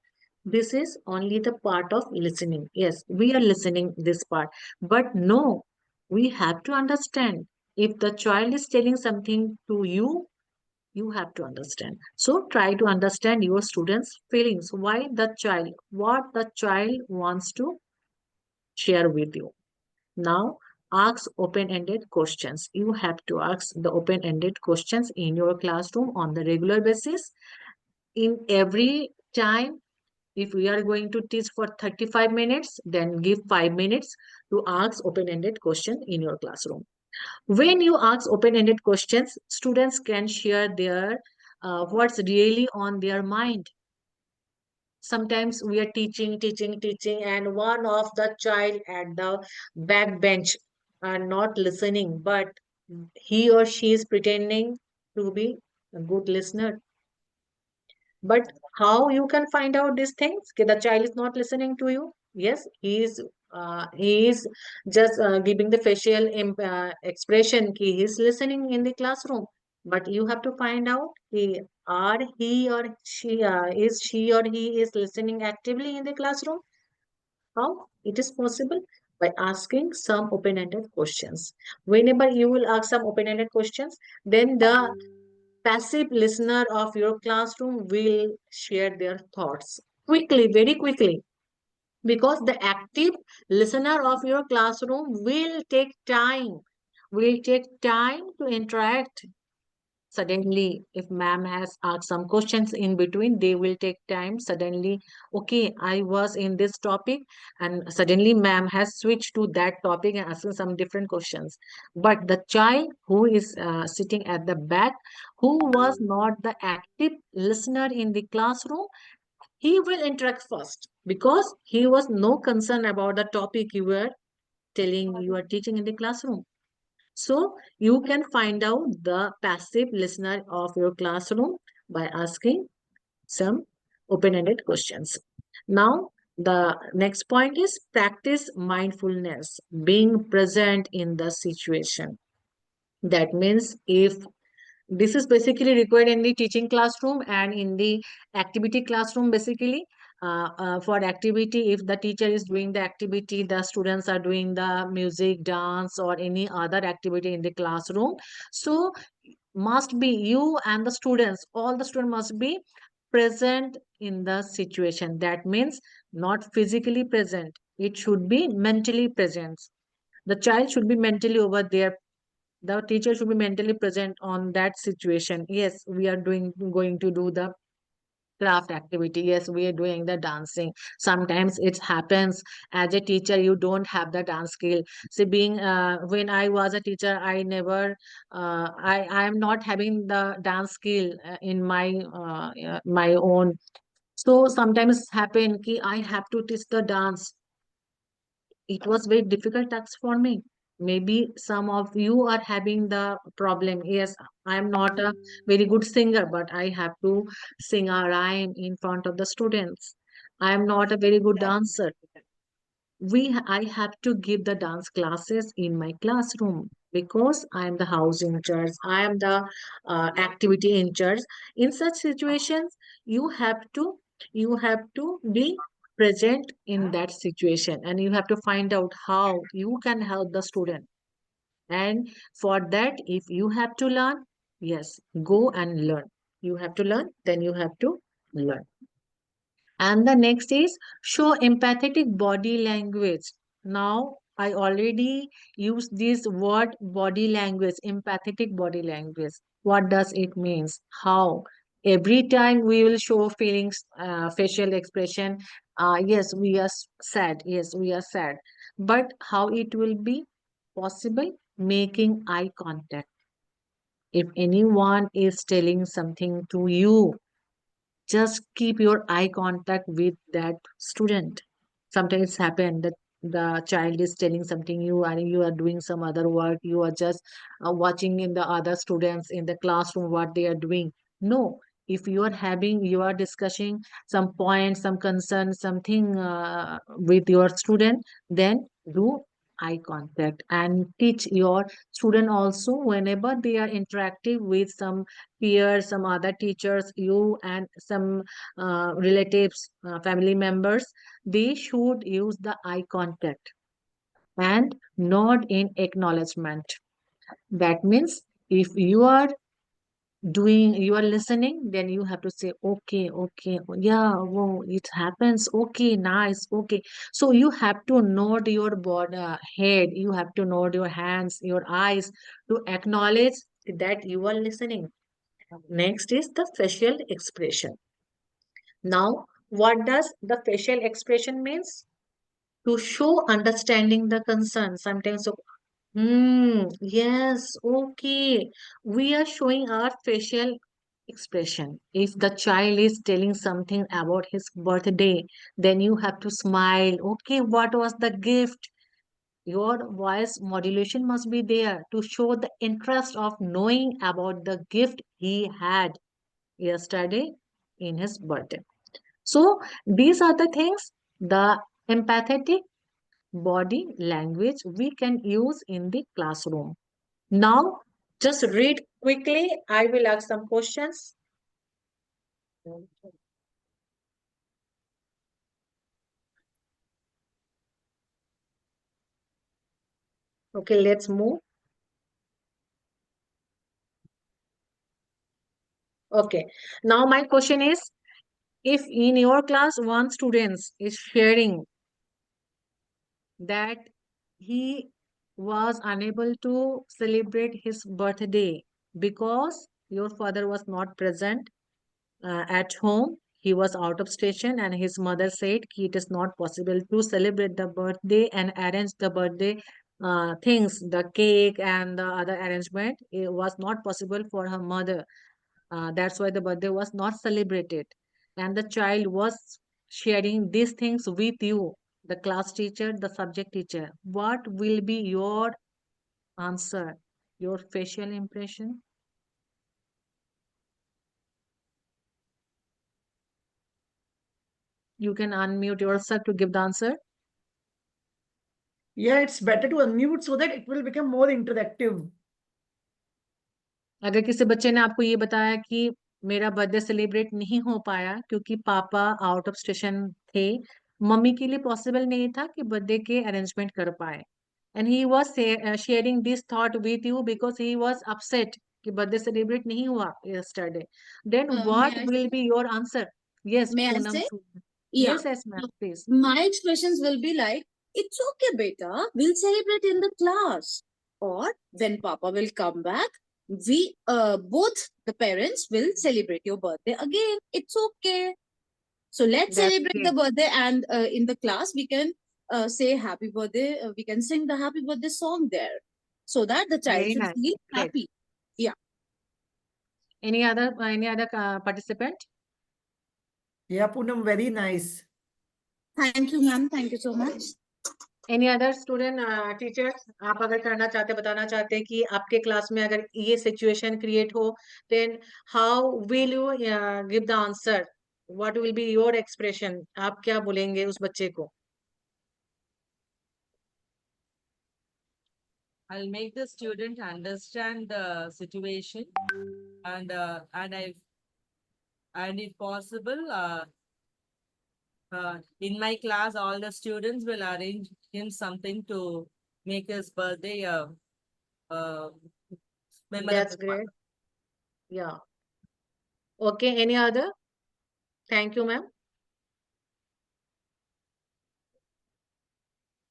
Speaker 2: This is only the part of listening. Yes, we are listening this part. But no, we have to understand. If the child is telling something to you, you have to understand. So try to understand your students' feelings. Why the child, what the child wants to share with you. Now, ask open-ended questions. You have to ask the open-ended questions in your classroom on the regular basis. In every time, if we are going to teach for 35 minutes, then give 5 minutes to ask open-ended question in your classroom. When you ask open-ended questions, students can share their what's really on their mind. Sometimes we are teaching, and one of the child at the back bench are not listening, but he or she is pretending to be a good listener. But how you can find out these things? Okay, the child is not listening to you. Yes, he is just giving the facial expression. He is listening in the classroom, but you have to find out he or she or he is listening actively in the classroom. How it is possible? By asking some open-ended questions. Whenever you will ask some open-ended questions, then the passive listener of your classroom will share their thoughts quickly, very quickly, because the active listener of your classroom will take time to interact. suddenly, if ma'am has asked some questions in between, they will take time. Suddenly, okay, I was in this topic, and suddenly ma'am has switched to that topic and asking some different questions. But the child who is sitting at the back, who was not the active listener in the classroom, he will interact first because he was no concern about the topic you were telling, you are teaching in the classroom. So you can find out the passive listener of your classroom by asking some open-ended questions. Now, the next point is practice mindfulness, being present in the situation. That means if this is basically required in the teaching classroom and in the activity classroom basically. For activity, if the teacher is doing the activity, the students are doing the music, dance, or any other activity in the classroom, so must be you and the students, all the students must be present in the situation. That means not physically present, it should be mentally present. The child should be mentally over there, the teacher should be mentally present on that situation. Yes, we are going to do the craft activity. Yes, we are doing the dancing. Sometimes it happens as a teacher you don't have the dance skill. See, being when I was a teacher, I never I am not having the dance skill in my own. So sometimes happen ki I have to teach the dance. It was very difficult task for me. Maybe some of you are having the problem. Yes, I am not a very good singer, but I have to sing a rhyme in front of the students. I am not a very good dancer. I have to give the dance classes in my classroom because I am the house in charge. I am the activity in charge. In such situations, you have to you have to be present in that situation, and you have to find out how you can help the student. And for that, if you have to learn, yes, go and learn. You have to learn, then you have to learn. And the next is show empathetic body language. Now, I already used this word body language, empathetic body language. What does it means? How? Every time we will show feelings, facial expression. Yes, we are sad. Yes, we are sad. But how it will be possible? Making eye contact. If anyone is telling something to you, just keep your eye contact with that student. Sometimes it's happened that the child is telling something you and you are doing some other work, you are just watching in the other students in the classroom what they are doing. No, if you are discussing some points, some concern, something with your student, then do eye contact and teach your student also whenever they are interactive with some peers, some other teachers, you and some relatives, family members, they should use the eye contact and nod in acknowledgement. That means if you are listening, then you have to say, okay, okay, yeah, oh, it happens, okay, nice, okay. So you have to nod your body, head, you have to nod your hands, your eyes to acknowledge that you are listening. Next is the facial expression. Now, what does the facial expression means? To show understanding the concern. Sometimes, so, yes, okay. We are showing our facial expression. If the child is telling something about his birthday, then you have to smile. Okay, what was the gift? Your voice modulation must be there to show the interest of knowing about the gift he had yesterday in his birthday. So these are the things, the empathetic body language we can use in the classroom. Now, just read quickly. I will ask some questions. Okay, let's move. Okay, now my question is, if in your class one student is sharing that he was unable to celebrate his birthday because your father was not present at home. He was out of station, and his mother said ki it is not possible to celebrate the birthday and arrange the birthday things, the cake and the other arrangement. It was not possible for her mother. That's why the birthday was not celebrated. And the child was sharing these things with you, the class teacher, the subject teacher. What will be your answer, your facial impression? You can unmute yourself to give the answer.
Speaker 1: Yeah, it's better to unmute so that it will become more interactive.
Speaker 2: अगर किसी बच्चे ने आपको ये बताया कि मेरा birthday celebrate नहीं हो पाया क्योंकि पापा आउट ऑफ स्टेशन थे, मम्मी के लिए पॉसिबल नहीं था कि बर्थडे के अरेंजमेंट कर पाए, and he was sharing this thought with you because he was upset कि बर्थडे सेलिब्रेट नहीं हुआ yesterday, then what will be your answer? Yes,
Speaker 10: May I
Speaker 2: Poonam,
Speaker 10: say? Yeah.
Speaker 2: Yes yes ma'am, please.
Speaker 10: My expressions will be like, it's okay, beta. We'll celebrate in the class. Or when Papa will come back, we both the parents will celebrate your birthday again. It's okay. So let's
Speaker 2: That's
Speaker 10: celebrate the
Speaker 2: great.
Speaker 10: birthday, and in the class we can say happy birthday. We can sing the happy birthday song there, so that the child
Speaker 2: Very
Speaker 10: should
Speaker 2: nice.
Speaker 10: feel
Speaker 2: Great.
Speaker 10: happy. Yeah.
Speaker 2: Any other participant?
Speaker 1: Yeah, Poonam, very nice.
Speaker 10: Thank you, ma'am. Thank you so much.
Speaker 2: Any other student, teachers, आप अगर करना चाहते, बताना चाहते कि आपके class में अगर ये सिचुएशन क्रिएट हो, then how will you give the answer? What will be your expression? आप क्या बोलेंगे उस बच्चे को?
Speaker 11: I'll make the student understand the situation, and if possible, in my class, all the students will arrange him something to make his birthday memorable.
Speaker 2: That's great. Yeah. Okay, any other? Thank you, ma'am.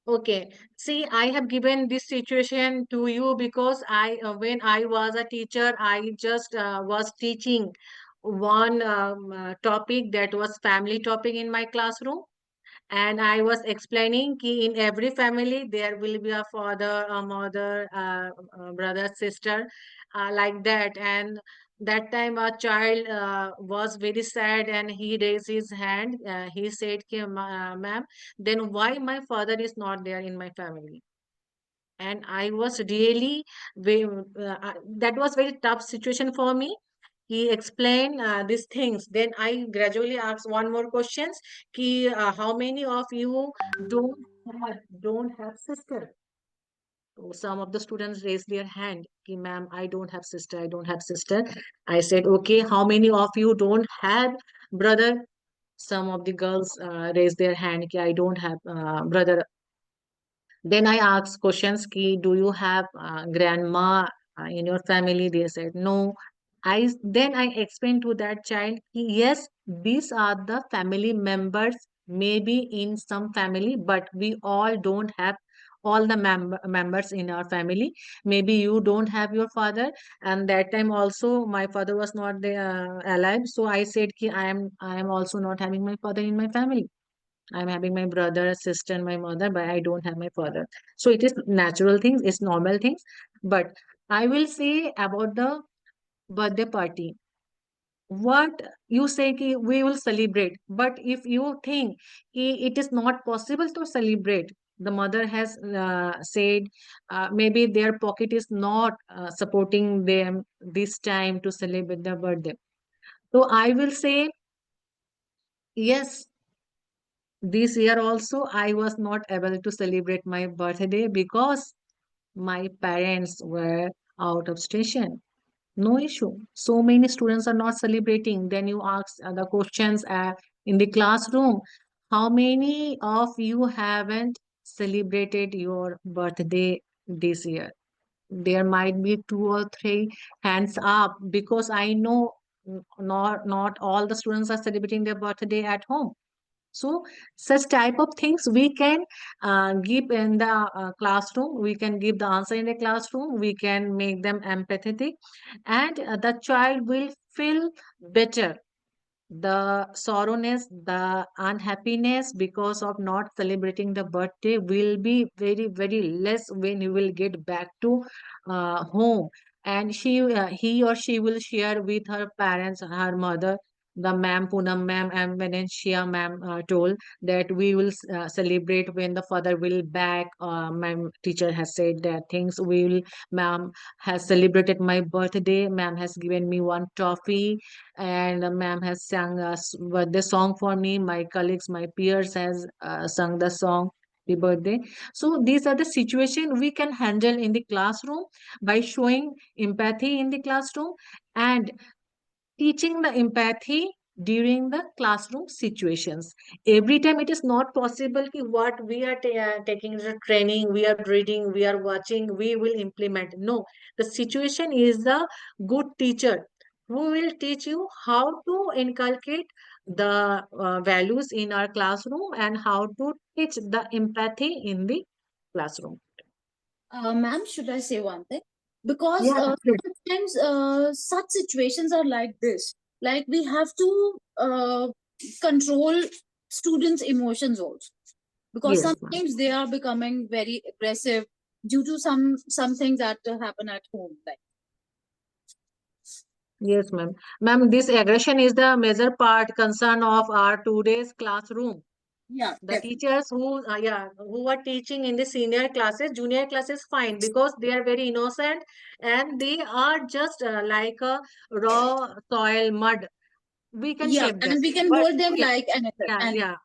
Speaker 2: Okay. See, I have given this situation to you because when I was a teacher, I just was teaching one topic that was family topic in my classroom. And I was explaining ki in every family there will be a father, a mother, brother, sister, like that. And that time a child was very sad and he raised his hand. He said, ki, ma'am, then why my father is not there in my family? And I was really that was very tough situation for me. He explained these things. Then I gradually asked one more questions ki how many of you don't have sister? So some of the students raised their hand ki ma'am, I don't have sister, I don't have sister. I said, okay, how many of you don't have brother? Some of the girls raised their hand ki I don't have brother. Then I asked questions ki, do you have grandma in your family? They said no. Then I explained to that child ki, yes, these are the family members, maybe in some family, but we all don't have all the members in our family. Maybe you don't have your father, and that time also my father was not there, alive. So I said ki I am also not having my father in my family. I'm having my brother, sister, and my mother, but I don't have my father. So it is natural things, it's normal things. But I will say about the birthday party. What you say ki we will celebrate, but if you think ki it is not possible to celebrate, the mother has said maybe their pocket is not supporting them this time to celebrate the birthday. So I will say yes. This year also, I was not able to celebrate my birthday because my parents were out of station. No issue. So many students are not celebrating. Then you ask the questions in the classroom. How many of you haven't celebrated your birthday this year? There might be two or three hands up because I know not all the students are celebrating their birthday at home. So such type of things we can give in the classroom. We can give the answer in the classroom. We can make them empathetic, and the child will feel better. The sorrowness, the unhappiness because of not celebrating the birthday will be very, very less when you will get back to home. And he or she will share with her parents, her mother, the ma'am, Poonam ma'am and Venetia ma'am told that we will celebrate when the father will back. My teacher has said that things will, ma'am has celebrated my birthday, ma'am has given me one toffee, and ma'am has sung birthday song for me. My colleagues, my peers has sung the song, the birthday. So these are the situation we can handle in the classroom by showing empathy in the classroom and teaching the empathy during the classroom situations. Every time it is not possible ki what we are taking the training, we are reading, we are watching, we will implement. No, the situation is the good teacher who will teach you how to inculcate the values in our classroom and how to teach the empathy in the classroom.
Speaker 10: Ma'am, should I say one thing? Because
Speaker 2: Yeah, definitely.
Speaker 10: sometimes such situations are like this. Like we have to control students' emotions also. Because
Speaker 2: Yes, ma'am.
Speaker 10: sometimes they are becoming very aggressive due to some things that happen at home. Like
Speaker 2: Yes, ma'am. Ma'am, this aggression is the major part concern of our today's classroom.
Speaker 10: yeah,
Speaker 2: The
Speaker 10: definitely.
Speaker 2: teachers who are teaching in the senior classes, junior classes, fine, because they are very innocent and they are just like a raw soil mud. We can
Speaker 10: Yeah,
Speaker 2: shape them.
Speaker 10: and we can
Speaker 2: But
Speaker 10: mold them
Speaker 2: yeah,
Speaker 10: like anything.
Speaker 2: yeah,
Speaker 10: And
Speaker 2: yeah.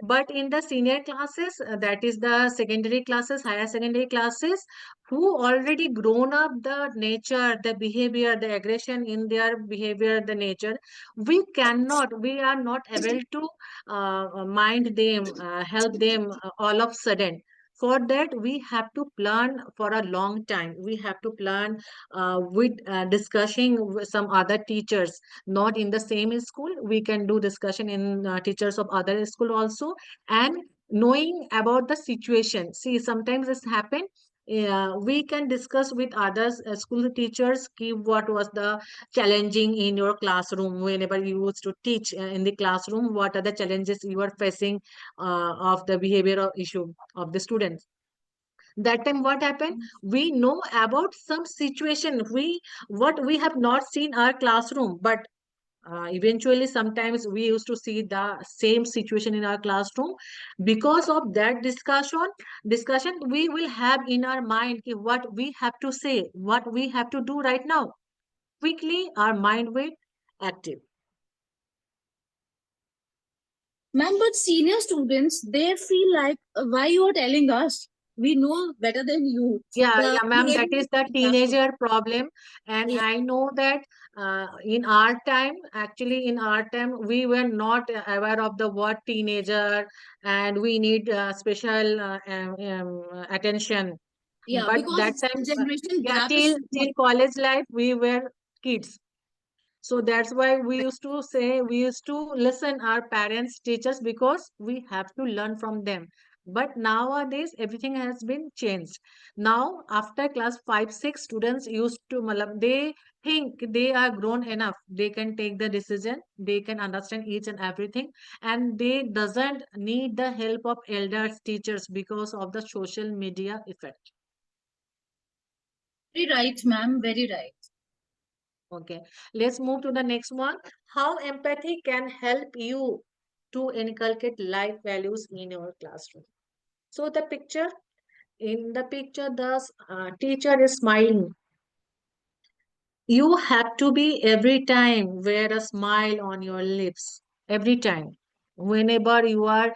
Speaker 2: But in the senior classes, that is the secondary classes, higher secondary classes, who already grown up the nature, the behavior, the aggression in their behavior, the nature, we are not able to mind them, help them all of sudden. For that, we have to plan for a long time. We have to plan with discussing with some other teachers, not in the same school. We can do discussion in teachers of other school also, and knowing about the situation. See, sometimes this happen. We can discuss with others school teachers what was the challenging in your classroom whenever you used to teach in the classroom. What are the challenges you are facing of the behavioral issue of the students? That time what happened, we know about some situation, we what we have not seen our classroom, but eventually sometimes we used to see the same situation in our classroom. Because of that discussion we will have in our mind ki what we have to say, what we have to do right now. Quickly our mind will active.
Speaker 10: ma'am, but senior students, they feel like, why you are telling us? We know better than you.
Speaker 2: Yeah,
Speaker 10: The
Speaker 2: yeah, ma'am, that
Speaker 10: behavior
Speaker 2: is the
Speaker 10: is
Speaker 2: teenager problem. And
Speaker 10: yeah,
Speaker 2: I know that in our time, actually, in our time, we were not aware of the word teenager and we need special attention.
Speaker 10: yeah,
Speaker 2: But that
Speaker 10: because
Speaker 2: time,
Speaker 10: generation
Speaker 2: yeah,
Speaker 10: gap is
Speaker 2: till college life, we were kids. So that's why we used to say, we used to listen our parents, teachers, because we have to learn from them. But nowadays, everything has been changed. Now, after class 5, 6, students used to, they think they are grown enough. They can take the decision. They can understand each and everything. And they doesn't need the help of elders, teachers because of the social media effect.
Speaker 10: very right, ma'am. Very right.
Speaker 2: Okay, let's move to the next one. How empathy can help you to inculcate life values in your classroom. So in the picture, the teacher is smiling. You have to be every time wear a smile on your lips. Every time. Whenever you are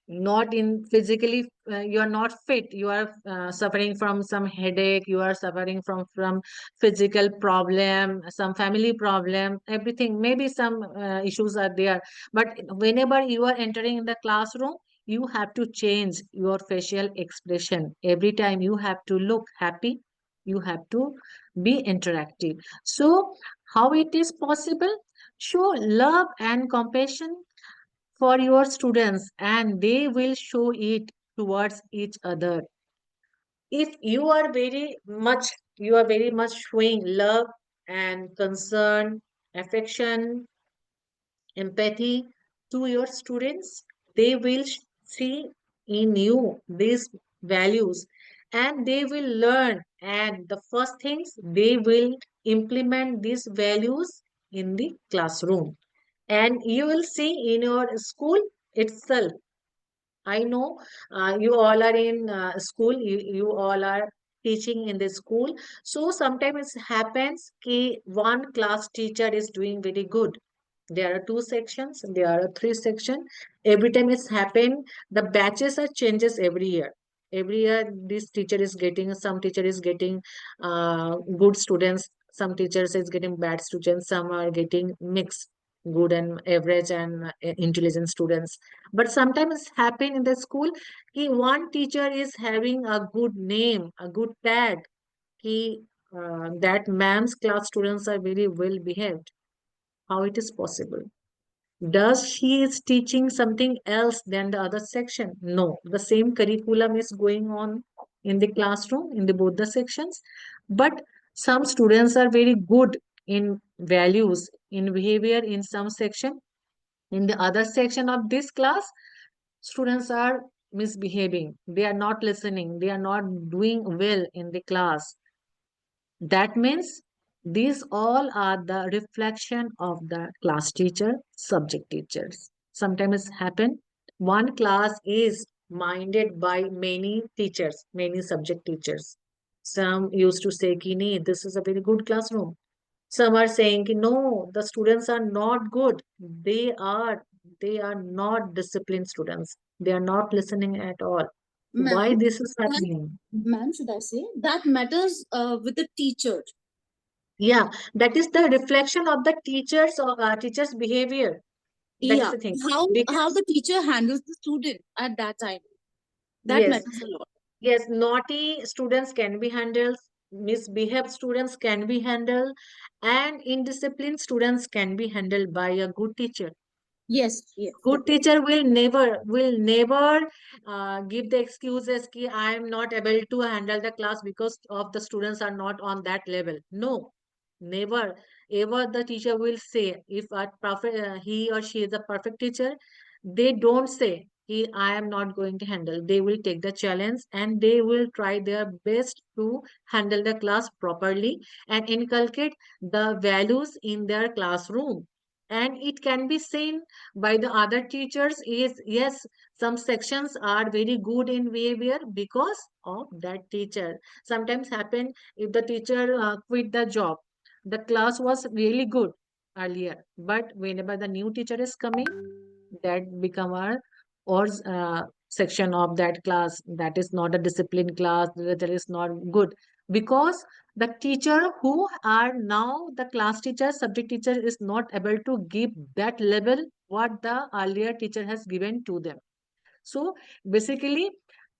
Speaker 2: not in physically you are not fit, you are suffering from some headache, you are suffering from physical problem, some family problem, everything, maybe some issues are there, but whenever you are entering in the classroom, you have to change your facial expression. Every time you have to look happy, you have to be interactive. So how it is possible? Show love and compassion for your students and they will show it towards each other. If you are very much showing love and concern, affection, empathy to your students, they will see in you these values and they will learn. And the first things, they will implement these values in the classroom. And you will see in your school itself. I know you all are in school, you all are teaching in the school. So sometimes it happens that one class teacher is doing very good. There are two sections, there are three sections. Every time it's happened, the batches are changes every year. Every year, this teacher is getting, some teacher is getting good students, some teachers is getting bad students, some are getting mixed, good and average and intelligent students. But sometimes it's happen in the school, one teacher is having a good name, a good tag, that ma'am's class students are very well behaved. How it is possible? Does she is teaching something else than the other section? No, the same curriculum is going on in the classroom in the both the sections. But some students are very good in values, in behavior in some section. In the other section of this class, students are misbehaving. They are not listening. They are not doing well in the class. That means these all are the reflection of the class teacher, subject teachers. Sometimes happen one class is minded by many teachers, many subject teachers. Some used to say, Kini, this is a very good classroom. Some are saying, no, the students are not good. They are not disciplined students. They are not listening at all. Why
Speaker 10: Ma'am,
Speaker 2: this is
Speaker 10: that,
Speaker 2: happening?
Speaker 10: ma'am, should I say that matters with the teacher?
Speaker 2: Yeah, that is the reflection of the teachers or teachers' behavior. That is
Speaker 10: Yeah,
Speaker 2: the thing.
Speaker 10: how
Speaker 2: Because
Speaker 10: the teacher handles the student at that time, that
Speaker 2: yes,
Speaker 10: matters a lot.
Speaker 2: yes, naughty students can be handled, misbehaved students can be handled, and indisciplined students can be handled by a good teacher.
Speaker 10: Yes, yes,
Speaker 2: Good
Speaker 10: definitely.
Speaker 2: teacher will never give the excuses ki I am not able to handle the class because of the students are not on that level. No, never ever the teacher will say if a perfect he or she is a perfect teacher, they don't say I am not going to handle. They will take the challenge and they will try their best to handle the class properly and inculcate the values in their classroom. And it can be seen by the other teachers is yes, some sections are very good in behavior because of that teacher. Sometimes happen if the teacher quit the job, the class was really good earlier, but whenever the new teacher is coming, that become our or section of that class, that is not a disciplined class, that is not good because the teacher who are now the class teacher, subject teacher is not able to give that level what the earlier teacher has given to them. So basically,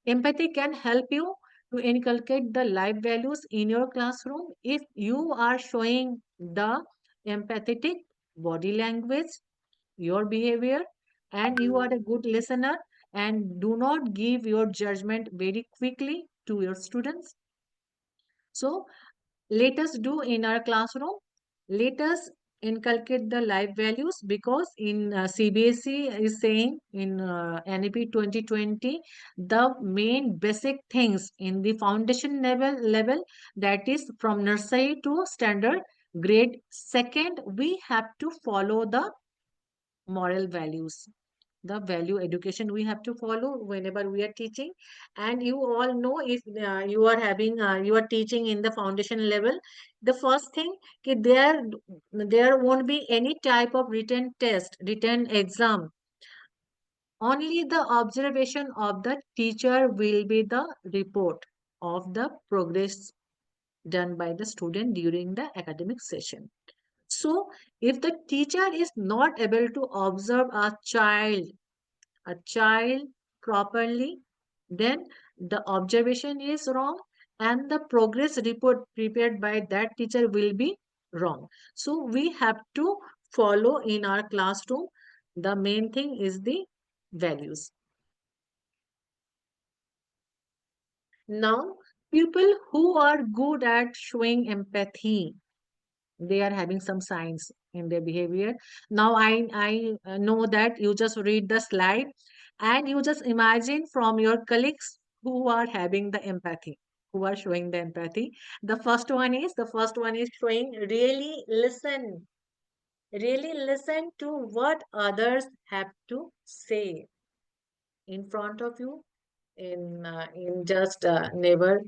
Speaker 2: empathy can help you to inculcate the life values in your classroom if you are showing the empathetic body language, your behavior, and you are a good listener and do not give your judgment very quickly to your students. So let us do in our classroom, let us inculcate the life values because in CBSE is saying in NEP 2020, the main basic things in the foundation level, that is from nursery to standard grade second, we have to follow the moral values, the value education we have to follow whenever we are teaching. And you all know if you are having you are teaching in the foundation level, the first thing ki there won't be any type of written test, written exam. Only the observation of the teacher will be the report of the progress done by the student during the academic session. So if the teacher is not able to observe a child properly, then the observation is wrong and the progress report prepared by that teacher will be wrong. So we have to follow in our classroom The main thing is the values. Now, people who are good at showing empathy, they are having some signs in their behavior. Now, I know that you just read the slide and you just imagine from your colleagues who are having the empathy, who are showing the empathy. The first one is showing really listen to what others have to say in front of you, in just neighbor.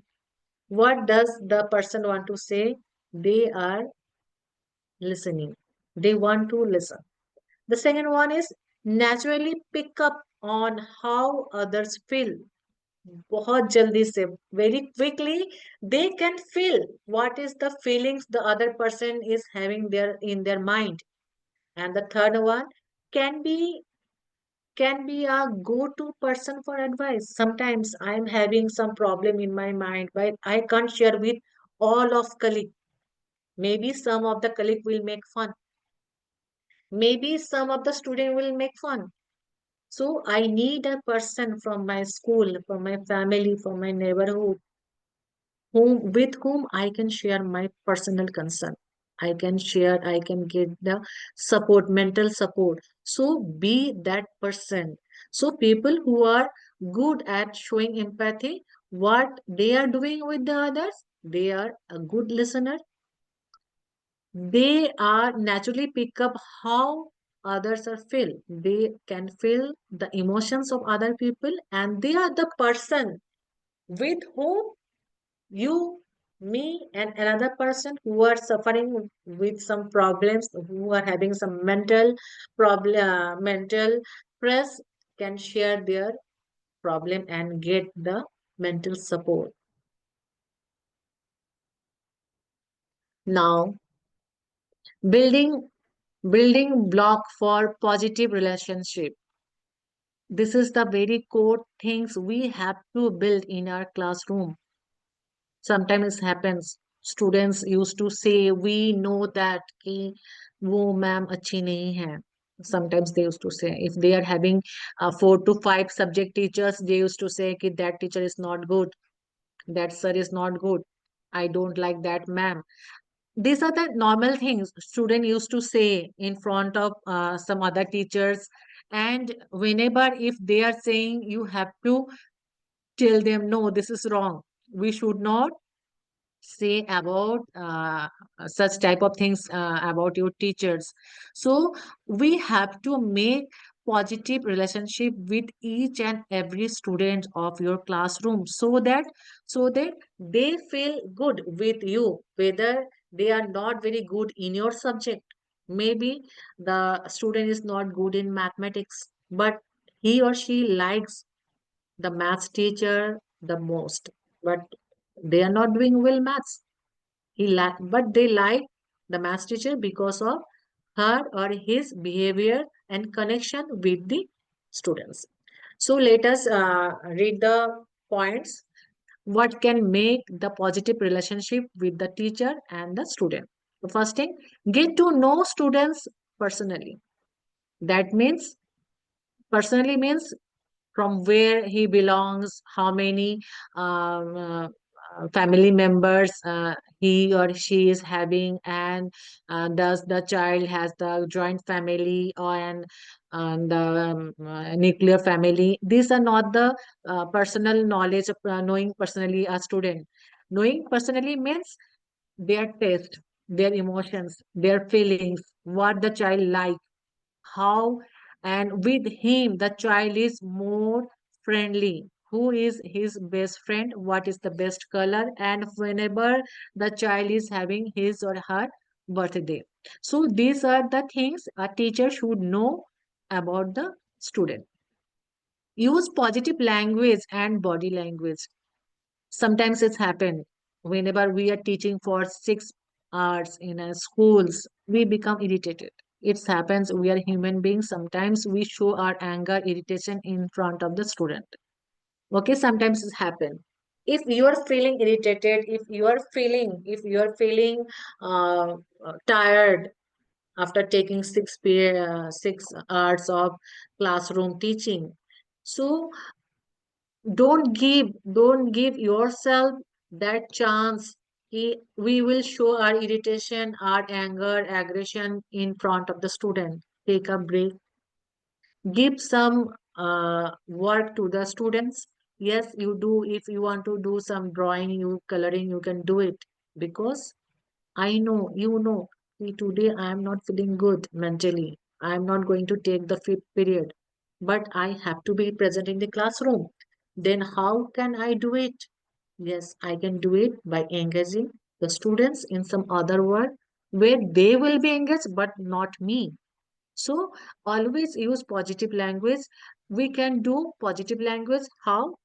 Speaker 2: What does the person want to say? They are listening. They want to listen. The second one is naturally pick up on how others feel. बहुत जल्दी से, very quickly, they can feel what is the feelings the other person is having there in their mind. And the third one can be can be a go-to person for advice. Sometimes I'm having some problem in my mind, but I can't share with all of colleague. Maybe some of the colleague will make fun. Maybe some of the student will make fun. So I need a person from my school, from my family, from my neighborhood, with whom I can share my personal concern. I can get the support, mental support. So be that person. So people who are good at showing empathy, what they are doing with the others, they are a good listener. They are naturally pick up how others are feel. They can feel the emotions of other people, and they are the person with whom you, me, and another person who are suffering with some problems, who are having some mental problem, mental stress, can share their problem and get the mental support. Now, building building block for positive relationship. This is the very core things we have to build in our classroom. Sometimes it happens. Students used to say, we know that कि वो ma'am अच्छी नहीं है. Sometimes they used to say, if they are having 4 to 5 subject teachers, they used to say कि that teacher is not good, that sir is not good, I don't like that ma'am. These are the normal things student used to say in front of some other teachers. And whenever if they are saying, you have to tell them, no, this is wrong. We should not say about such type of things about your teachers. So we have to make positive relationship with each and every student of your classroom, so that they feel good with you, whether they are not very good in your subject. Maybe the student is not good in mathematics, but he or she likes the maths teacher the most, but they are not doing well maths. But they like the maths teacher because of her or his behavior and connection with the students. So let us read the points. What can make the positive relationship with the teacher and the student? The first thing, get to know students personally. That means personally means from where he belongs, how many family members he or she is having, and does the child has the joint family or and the nuclear family. These are not the personal knowledge of knowing personally a student. Knowing personally means their taste, their emotions, their feelings, what the child likes, how, and with him the child is more friendly, who is his best friend, what is the best color, and whenever the child is having his or her birthday. So these are the things a teacher should know about the student. Use positive language and body language. Sometimes it's happened whenever we are teaching for 6 hours in a schools, we become irritated. It happens, we are human beings. Sometimes we show our anger, irritation in front of the student. Okay, sometimes it happen. If you are feeling irritated, if you are feeling tired, after taking 6 hours of classroom teaching. So don't give yourself that chance. We will show our irritation, our anger, aggression in front of the student. Take a break, give some work to the students. Yes, you do. If you want to do some drawing, you coloring, you can do it, because I know, you know, today I am not feeling good mentally. I am not going to take the fifth period, but I have to be present in the classroom. Then how can I do it? Yes, I can do it by engaging the students in some other work where they will be engaged, but not me. So always use positive language. We can do positive language. How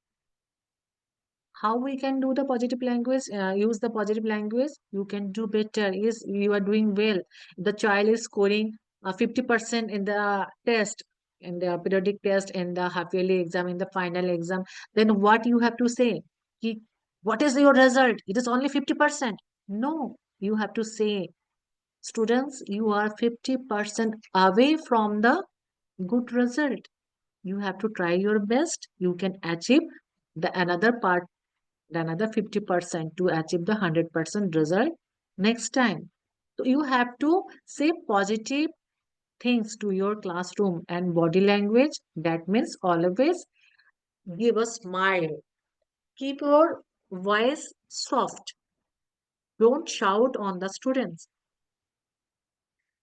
Speaker 2: we can do the positive language, use the positive language? You can do better. Yes, you are doing well. The child is scoring 50% in the test, in the periodic test, in the half yearly exam, in the final exam. Then what you have to say? Ki, what is your result? It is only 50%. No, you have to say, students, you are 50% away from the good result. You have to try your best. You can achieve the another part, the another 50% to achieve the 100% result next time. So you have to say positive things to your classroom. And body language, that means always give a smile. Keep your voice soft. Don't shout on the students.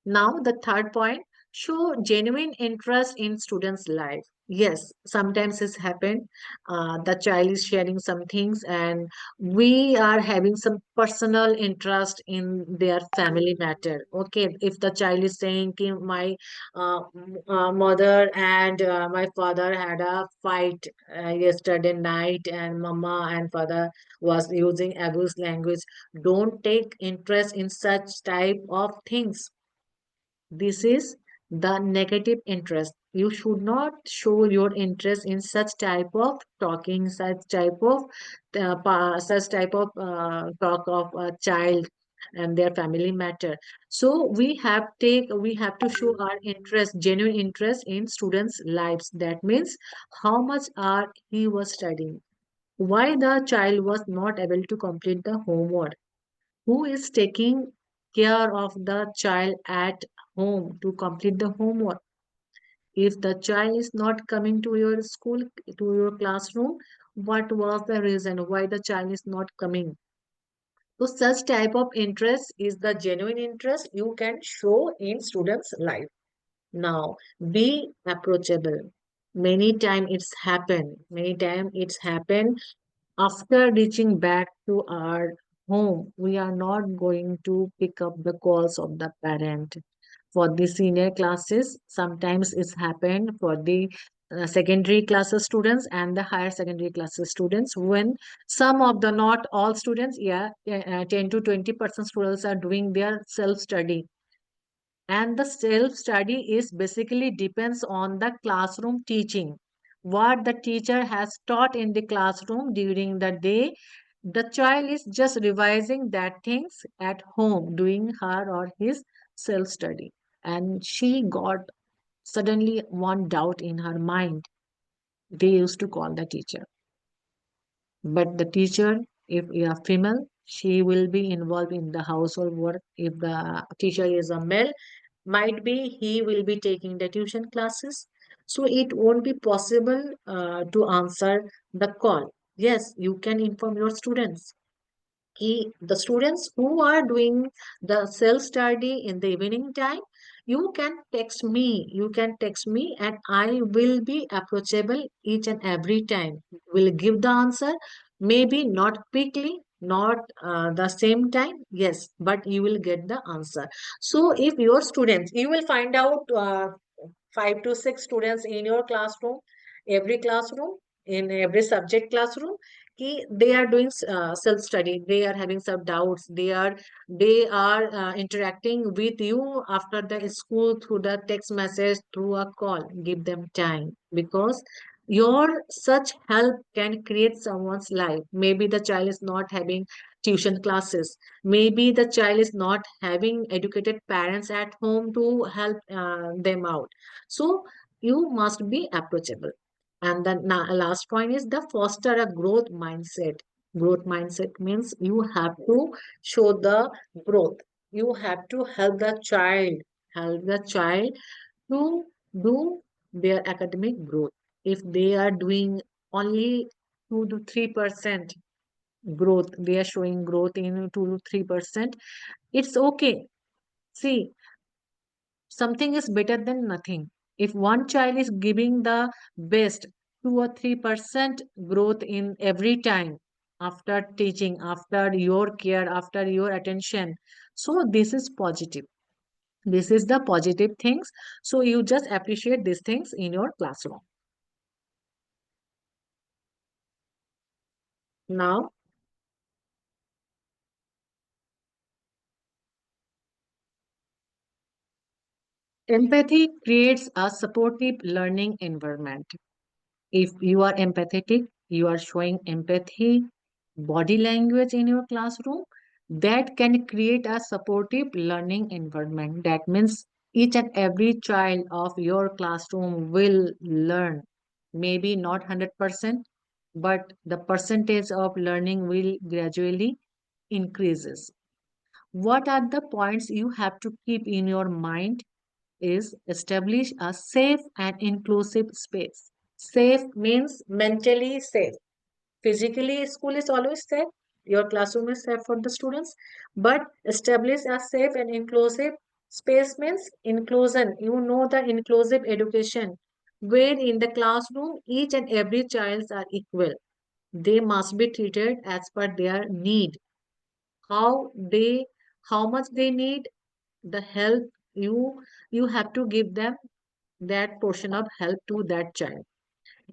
Speaker 2: Now, the third point, show genuine interest in students' life. Yes, sometimes it's happened. The child is sharing some things, and we are having some personal interest in their family matter. Okay, if the child is saying, "Ki my mother and my father had a fight yesterday night, and mama and father was using abuse language," don't take interest in such type of things. This is the negative interest. You should not show your interest in such type of talking, such type of talk of a child and their family matter. So we have to show our interest, genuine interest in students' lives. That means how much are he was studying, why the child was not able to complete the homework, who is taking care of the child at home to complete the homework. If the child is not coming to your school, to your classroom, what was the reason why the child is not coming? So such type of interest is the genuine interest you can show in students' life. Now, be approachable. Many time it's happened after reaching back to our home, we are not going to pick up the calls of the parent. For the senior classes, sometimes it's happened for the secondary classes students and the higher secondary classes students, when some of the, not all students, 10 to 20% students are doing their self-study, and the self study is basically depends on the classroom teaching, what the teacher has taught in the classroom during the day. The child is just revising that things at home, doing her or his self study, and she got suddenly one doubt in her mind. They used to call the teacher, but the teacher, if you are female, she will be involved in the household work. If the teacher is a male, might be he will be taking the tuition classes. So it won't be possible to answer the call. Yes, you can inform your students. The students who are doing the self study in the evening time, you can text me, and I will be approachable each and every time. Will give the answer, maybe not quickly, not the same time, yes, but you will get the answer. So if your students, you will find out 5 to 6 students in your classroom, every classroom, in every subject classroom, they are doing self study, they are having some doubts, they are interacting with you after the school through the text message, through a call. Give them time, because your such help can create someone's life. Maybe the child is not having tuition classes. Maybe the child is not having educated parents at home to help them out. So you must be approachable. And the last point is the foster a growth mindset. Growth mindset means you have to show the growth. You have to help the child to do their academic growth. If they are doing only 2 to 3% growth, they are showing growth in 2 to 3%, it's okay. See, something is better than nothing. If one child is giving the best 2 or 3% growth in every time after teaching, after your care, after your attention, so this is positive. This is the positive things. So you just appreciate these things in your classroom. Now, empathy creates a supportive learning environment. If you are empathetic, you are showing empathy, body language in your classroom, that can create a supportive learning environment. That means each and every child of your classroom will learn. Maybe not 100%, but the percentage of learning will gradually increases. What are the points you have to keep in your mind is establish a safe and inclusive space. Safe means mentally safe. Physically, school is always safe. Your classroom is safe for the students. But establish a safe and inclusive space means inclusion. You know the inclusive education, where in the classroom each and every child are equal. They must be treated as per their need. How they, how much they need the help, you have to give them that portion of help to that child.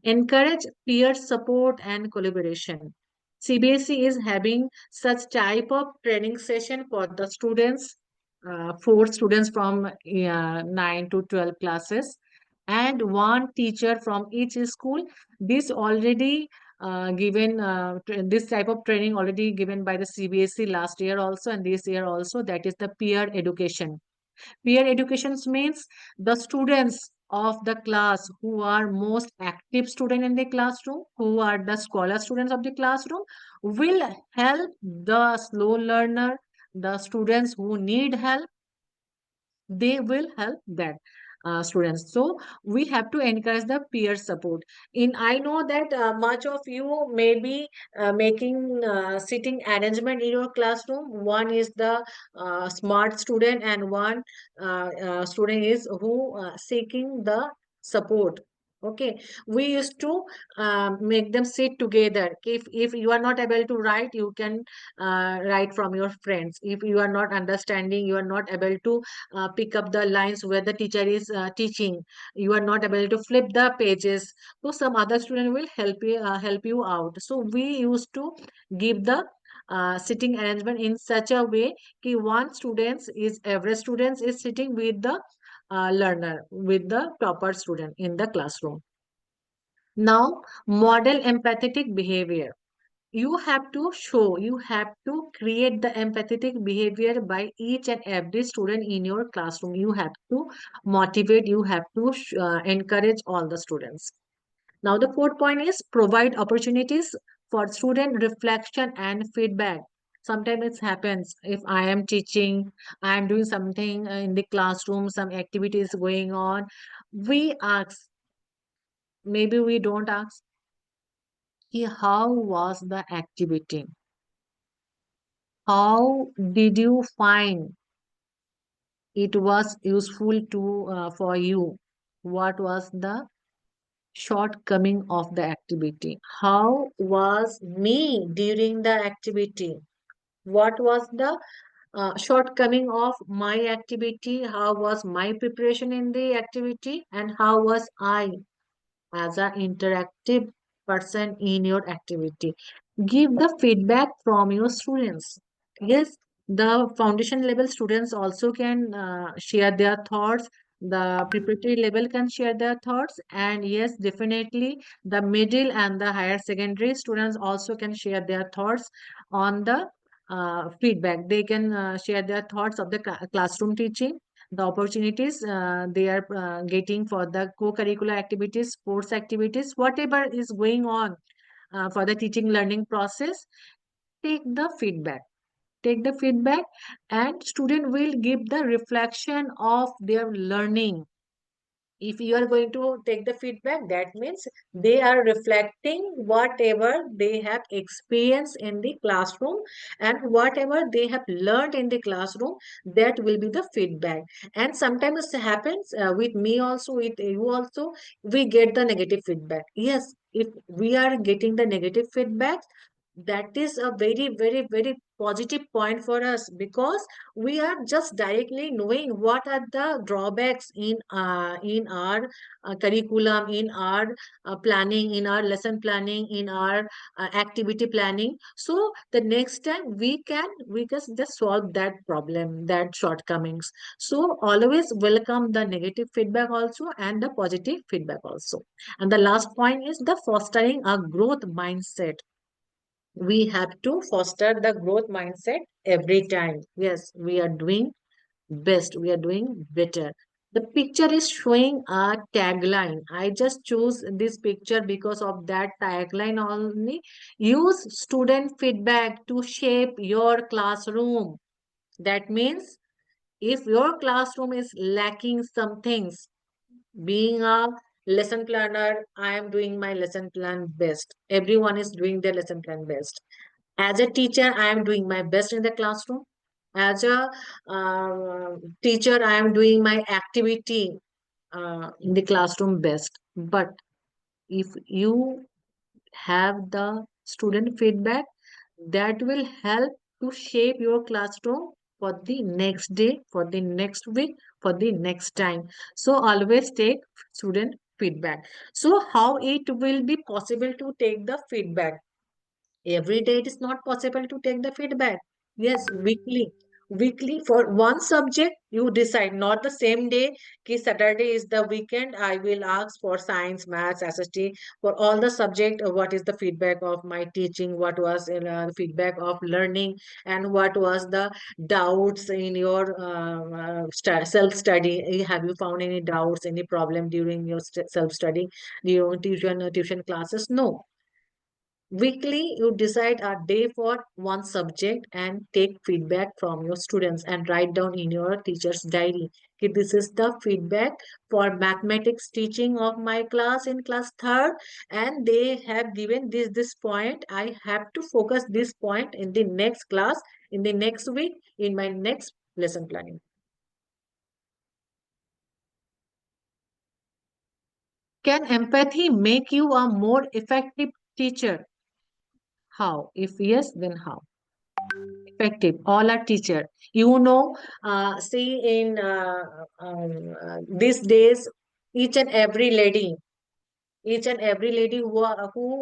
Speaker 2: Encourage peer support and collaboration. CBSE is having such type of training session for the students, for students from 9 to 12 classes, and one teacher from each school. This already given, this type of training already given by the CBSE last year also and this year also. That is the peer education. Peer education means the students of the class who are most active student in the classroom, who are the scholar students of the classroom, will help the slow learner, the students who need help, they will help that students. So we have to encourage the peer support. In I know that much of you may be making sitting arrangement in your classroom. One is the smart student and one student is who seeking the support. Okay, we used to make them sit together. If you are not able to write, you can write from your friends. If you are not understanding, you are not able to pick up the lines where the teacher is teaching, you are not able to flip the pages, so some other student will help you out. So we used to give the sitting arrangement in such a way that one student is every student is sitting with the learner, with the proper student in the classroom. Now, model empathetic behavior. You have to show, you have to create the empathetic behavior by each and every student in your classroom. You have to motivate, you have to encourage all the students. Now, the fourth point is provide opportunities for student reflection and feedback. Sometimes it happens if I am teaching, I am doing something in the classroom, some activities going on. We ask, maybe we don't ask, how was the activity? How did you find it was useful to for you? What was the shortcoming of the activity? How was me during the activity? What was the shortcoming of my activity? How was my preparation in the activity? And how was I as an interactive person in your activity? Give the feedback from your students. Yes, the foundation level students also can share their thoughts. The preparatory level can share their thoughts. And yes, definitely the middle and the higher secondary students also can share their thoughts on the feedback. They can share their thoughts of the classroom teaching, the opportunities they are getting for the co-curricular activities, sports activities, whatever is going on for the teaching learning process. Take the feedback. Take the feedback, and student will give the reflection of their learning. If you are going to take the feedback, that means they are reflecting whatever they have experienced in the classroom, and whatever they have learned in the classroom, that will be the feedback. And sometimes it happens with me also, with you also, we get the negative feedback. Yes, if we are getting the negative feedback, that is a very, very, very positive point for us, because we are just directly knowing what are the drawbacks in our curriculum, in our planning, in our lesson planning, in our activity planning. So the next time we can just solve that problem, that shortcomings. So always welcome the negative feedback also and the positive feedback also. And the last point is the fostering a growth mindset. We have to foster the growth mindset every time. Yes, we are doing best, we are doing better. The picture is showing a tagline. I just choose this picture because of that tagline only. Use student feedback to shape your classroom. That means if your classroom is lacking some things, being a lesson planner, I am doing my lesson plan best. Everyone is doing their lesson plan best. As a teacher, I am doing my best in the classroom. As a teacher, I am doing my activity in the classroom best. But if you have the student feedback, that will help to shape your classroom for the next day, for the next week, for the next time. So always take student feedback. So how it will be possible to take the feedback? Every day it is not possible to take the feedback. Yes, weekly. Weekly for one subject, you decide, not the same day. Ki Saturday is the weekend, I will ask for science, maths, SST, for all the subject. What is the feedback of my teaching? What was the feedback of learning? And what was the doubts in your self-study? Have you found any doubts, any problem during your self-study, during tuition classes? No. Weekly, you decide a day for one subject and take feedback from your students and write down in your teacher's diary. Okay, this is the feedback for mathematics teaching of my class in class third, and they have given this point. I have to focus this point in the next class, in the next week, in my next lesson planning. Can empathy make you a more effective teacher? How? If yes, then how? Effective, all are teacher, see in these days, each and every lady, who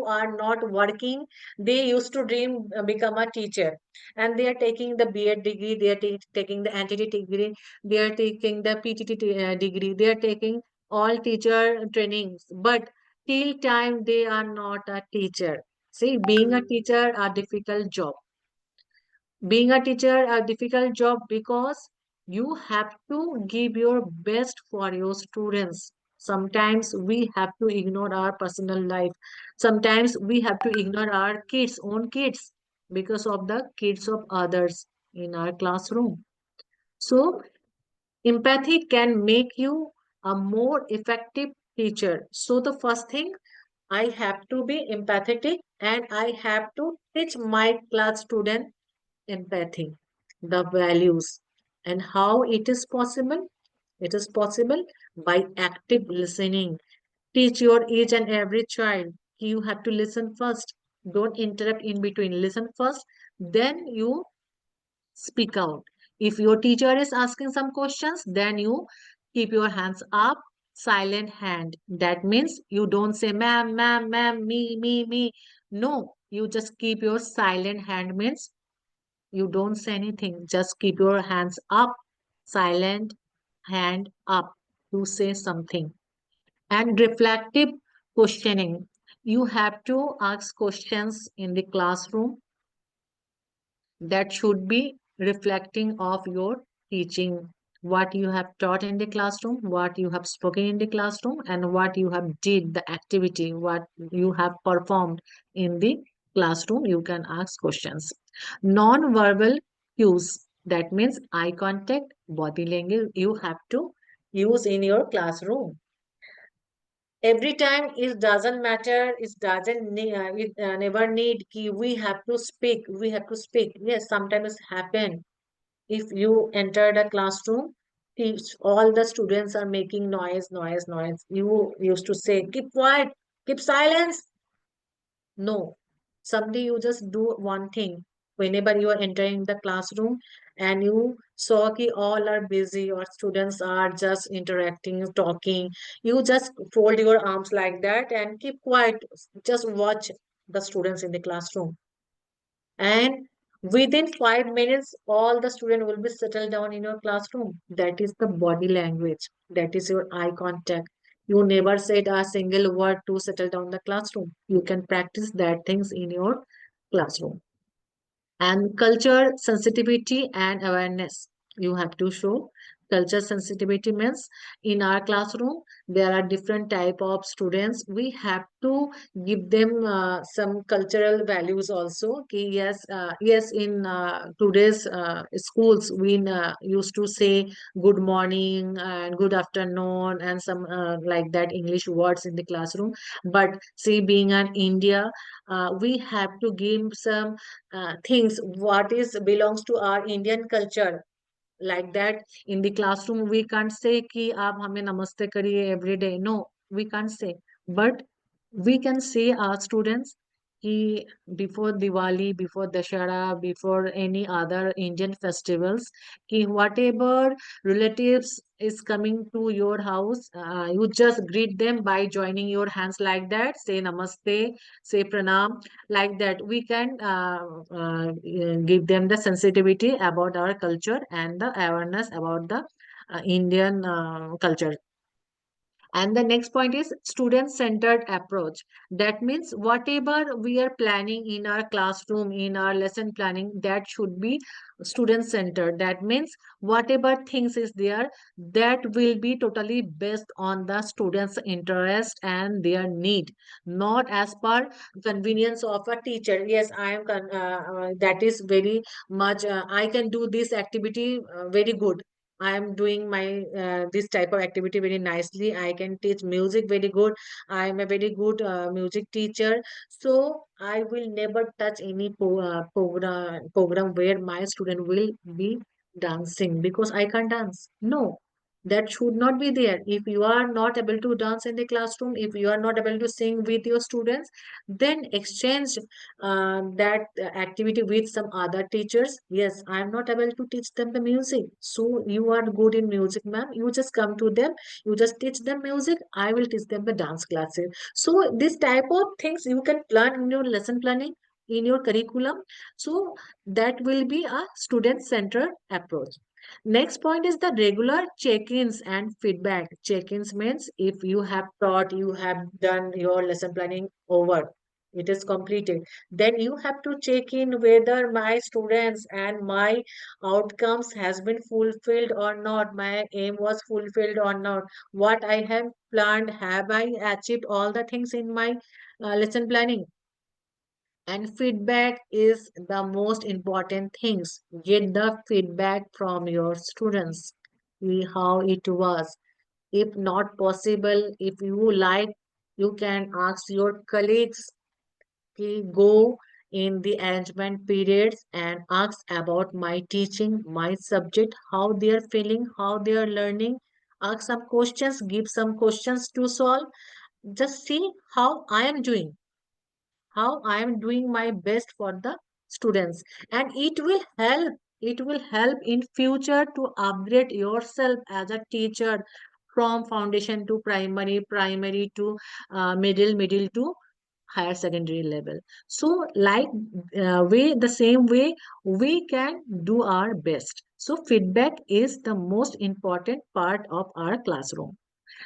Speaker 2: are not working, they used to dream become a teacher, and they are taking the B.Ed degree, they are taking the NTT degree, they are taking the PTT degree, they are taking all teacher trainings, but till time they are not a teacher. See, being a teacher a difficult job. Being a teacher a difficult job, because you have to give your best for your students. Sometimes we have to ignore our personal life. Sometimes we have to ignore our own kids, because of the kids of others in our classroom. So empathy can make you a more effective teacher. So the first thing, I have to be empathetic, and I have to teach my class student empathy, the values, and how it is possible. It is possible by active listening. Teach your each and every child. You have to listen first. Don't interrupt in between. Listen first, then you speak out. If your teacher is asking some questions, then you keep your hands up, silent hand. That means you don't say, ma'am, ma'am, ma'am, me. No, you just keep your silent hand, means you don't say anything. Just keep your hands up, silent hand up to say something. And reflective questioning. You have to ask questions in the classroom. that should be reflecting of your teaching, what you have taught in the classroom, what you have spoken in the classroom, and what you have did the activity, what you have performed in the classroom. You can ask questions. Non-verbal cues, that means eye contact, body language, you have to use in your classroom. Every time it doesn't matter, it doesn't never need ki we have to speak, we have to speak. Yes, sometimes happen. If you enter the classroom, all the students are making noise, you used to say keep quiet, keep silence. No, someday you just do one thing. Whenever you are entering the classroom and you saw ki all are busy or students are just interacting, talking, you just fold your arms like that and keep quiet. Just watch the students in the classroom. And within 5 minutes, all the student will be settled down in your classroom. That is the body language. That is your eye contact. You never said a single word to settle down the classroom. You can practice that things in your classroom. And culture sensitivity and awareness, you have to show. Culture sensitivity means in our classroom there are different type of students, we have to give them some cultural values also. Okay, yes, yes, in today's schools we used to say good morning and good afternoon and some like that English words in the classroom. But see, being an India, we have to give some things what is belongs to our Indian culture. Like that in the classroom we can't say ki aap hame namaste kariye every day. No, we can't say. But we can say our students कि before Diwali, before Dashara, before any other Indian festivals, कि whatever relatives is coming to your house, you just greet them by joining your hands like that, say namaste, say pranam, like that. We can give them the sensitivity about our culture and the awareness about the Indian culture. And the next point is student-centered approach. That means whatever we are planning in our classroom, in our lesson planning, that should be student-centered. That means whatever things is there, that will be totally based on the students' interest and their need, not as per convenience of a teacher. Yes, I am, that is very much, I can do this activity very good. I am doing my this type of activity very nicely. I can teach music very good. I am a very good music teacher. So I will never touch any program where my student will be dancing because I can't dance. No, that should not be there. If you are not able to dance in the classroom, if you are not able to sing with your students, then exchange that activity with some other teachers. Yes, I am not able to teach them the music. So you are good in music, ma'am. You just come to them, you just teach them music. I will teach them the dance classes. So this type of things you can plan in your lesson planning, in your curriculum. So that will be a student-centered approach. Next point is the regular check-ins and feedback. Check-ins means if you have taught, you have done your lesson planning over, it is completed, then you have to check in whether my students and my outcomes has been fulfilled or not, my aim was fulfilled or not, what I have planned, have I achieved all the things in my lesson planning. And feedback is the most important things. Get the feedback from your students. See how it was. If not possible, if you like, you can ask your colleagues. Okay, go in the arrangement periods and ask about my teaching, my subject, how they are feeling, how they are learning. Ask some questions, give some questions to solve. Just see how I am doing, how I am doing my best for the students. And it will help in future to upgrade yourself as a teacher from foundation to primary, primary to middle to higher secondary level. So like the same way we can do our best. So feedback is the most important part of our classroom.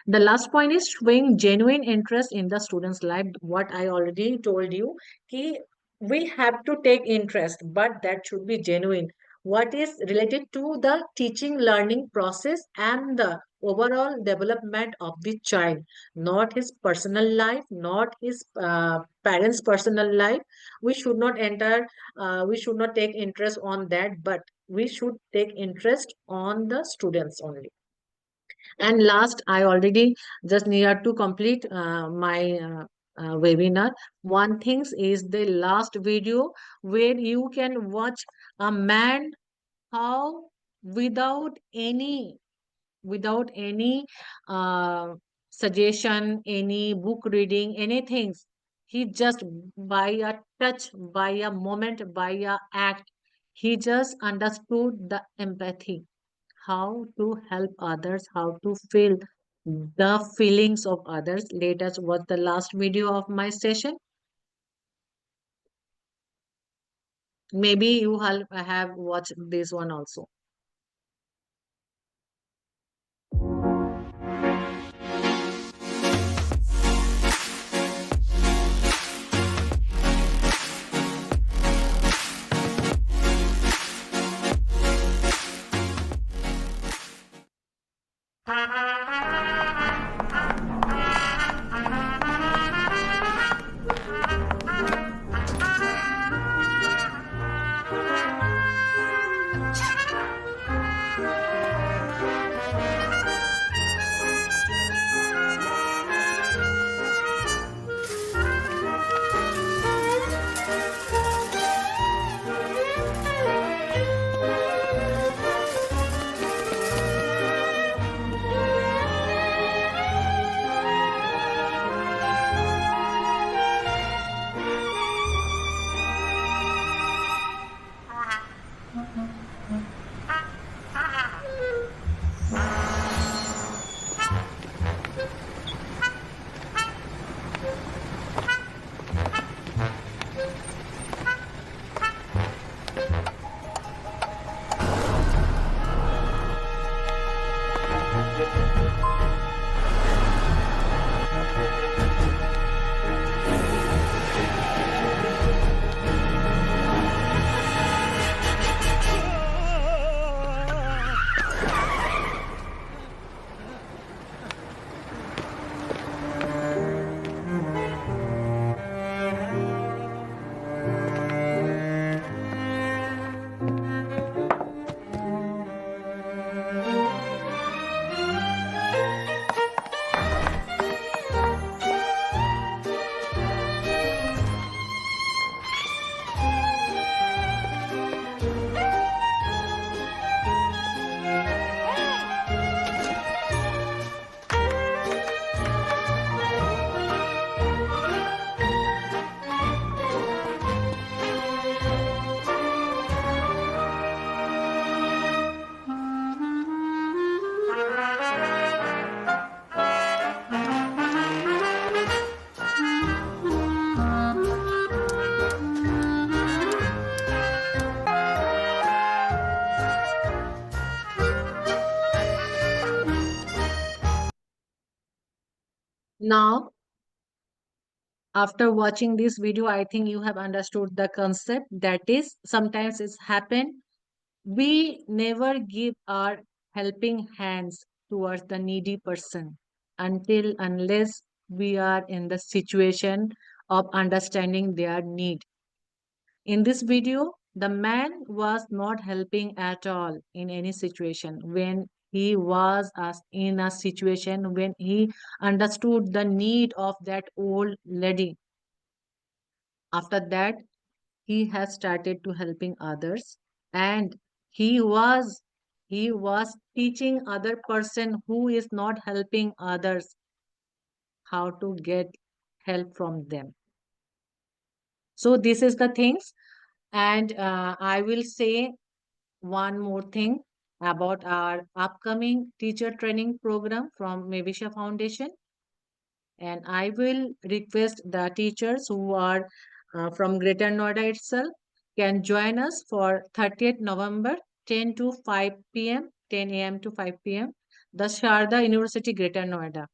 Speaker 2: The last point is showing genuine interest in the student's life. What I already told you, कि we have to take interest, but that should be genuine. What is related to the teaching learning process and the overall development of the child, not his personal life, not his parents' personal life. We should not we should not take interest on that, but we should take interest on the students only. And last, I already just near to complete my webinar. One thing is the last video where you can watch a man how without any uh, suggestion, any book reading, anything. He just by a touch, by a moment, by a act, he just understood the empathy, how to help others, how to feel the feelings of others. Let us watch the last video of my session. Maybe you have watched this one also. Now, after watching this video, I think you have understood the concept. That is, sometimes it's happened. We never give our helping hands towards the needy person until unless we are in the situation of understanding their need. In this video, the man was not helping at all in any situation. When he was in a situation when he understood the need of that old lady, after that he has started to helping others, and he was he was teaching other person who is not helping others how to get help from them. So this is the things. And I will say one more thing about our upcoming teacher training program from Mevisha Foundation. And I will request the teachers who are from Greater Noida itself can join us for 30th November 10 to 5 p.m., 10 a.m. to 5 p.m. The Sharda University, Greater Noida.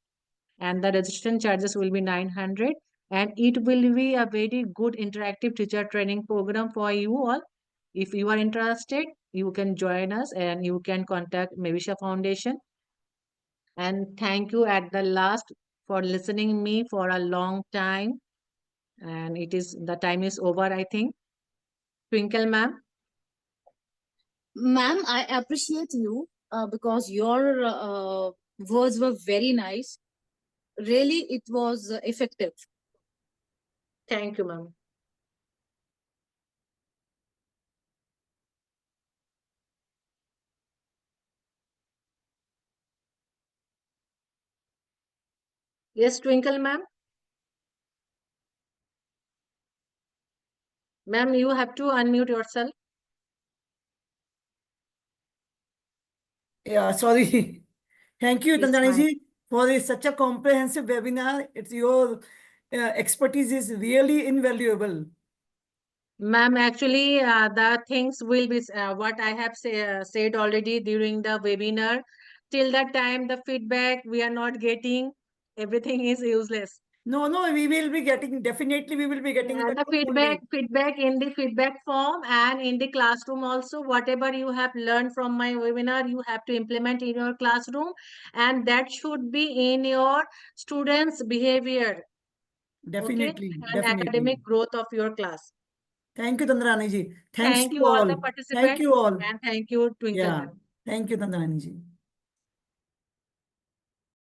Speaker 2: And the registration charges will be 900. and it will be a very good interactive teacher training program for you all. If you are interested, you can join us and you can contact Mevisha Foundation. And thank you at the last for listening me for a long time. And the time is over, I think. Twinkle ma'am.
Speaker 10: Ma'am, I appreciate you because your words were very nice. Really, it was effective.
Speaker 2: Thank you, ma'am. Yes, Twinkle ma'am. Ma'am, you have to unmute yourself.
Speaker 1: Yeah, sorry. Thank you,
Speaker 2: It's
Speaker 1: Tandrani
Speaker 2: fine.
Speaker 1: ji, for such a comprehensive webinar. It's your expertise is really invaluable.
Speaker 2: Ma'am, actually, the things will be what I have said already during the webinar. Till that time, the feedback we are not getting, everything is useless.
Speaker 1: No, no, we will be getting, definitely we will be getting in the
Speaker 2: The
Speaker 1: group only.
Speaker 2: feedback in the feedback form and in the classroom also. Whatever you have learned from my webinar, you have to implement in your classroom, and that should be in your students' behavior. Okay,
Speaker 1: Definitely,
Speaker 2: and
Speaker 1: definitely.
Speaker 2: academic growth of your class.
Speaker 1: Thank you, Tandrani ji. Thanks
Speaker 2: Thank
Speaker 1: to
Speaker 2: you all the
Speaker 1: all. Thank
Speaker 2: participants
Speaker 1: you all.
Speaker 2: and thank you, Twinkle
Speaker 1: Yeah.
Speaker 2: ma'am.
Speaker 1: Thank you, Tandrani ji.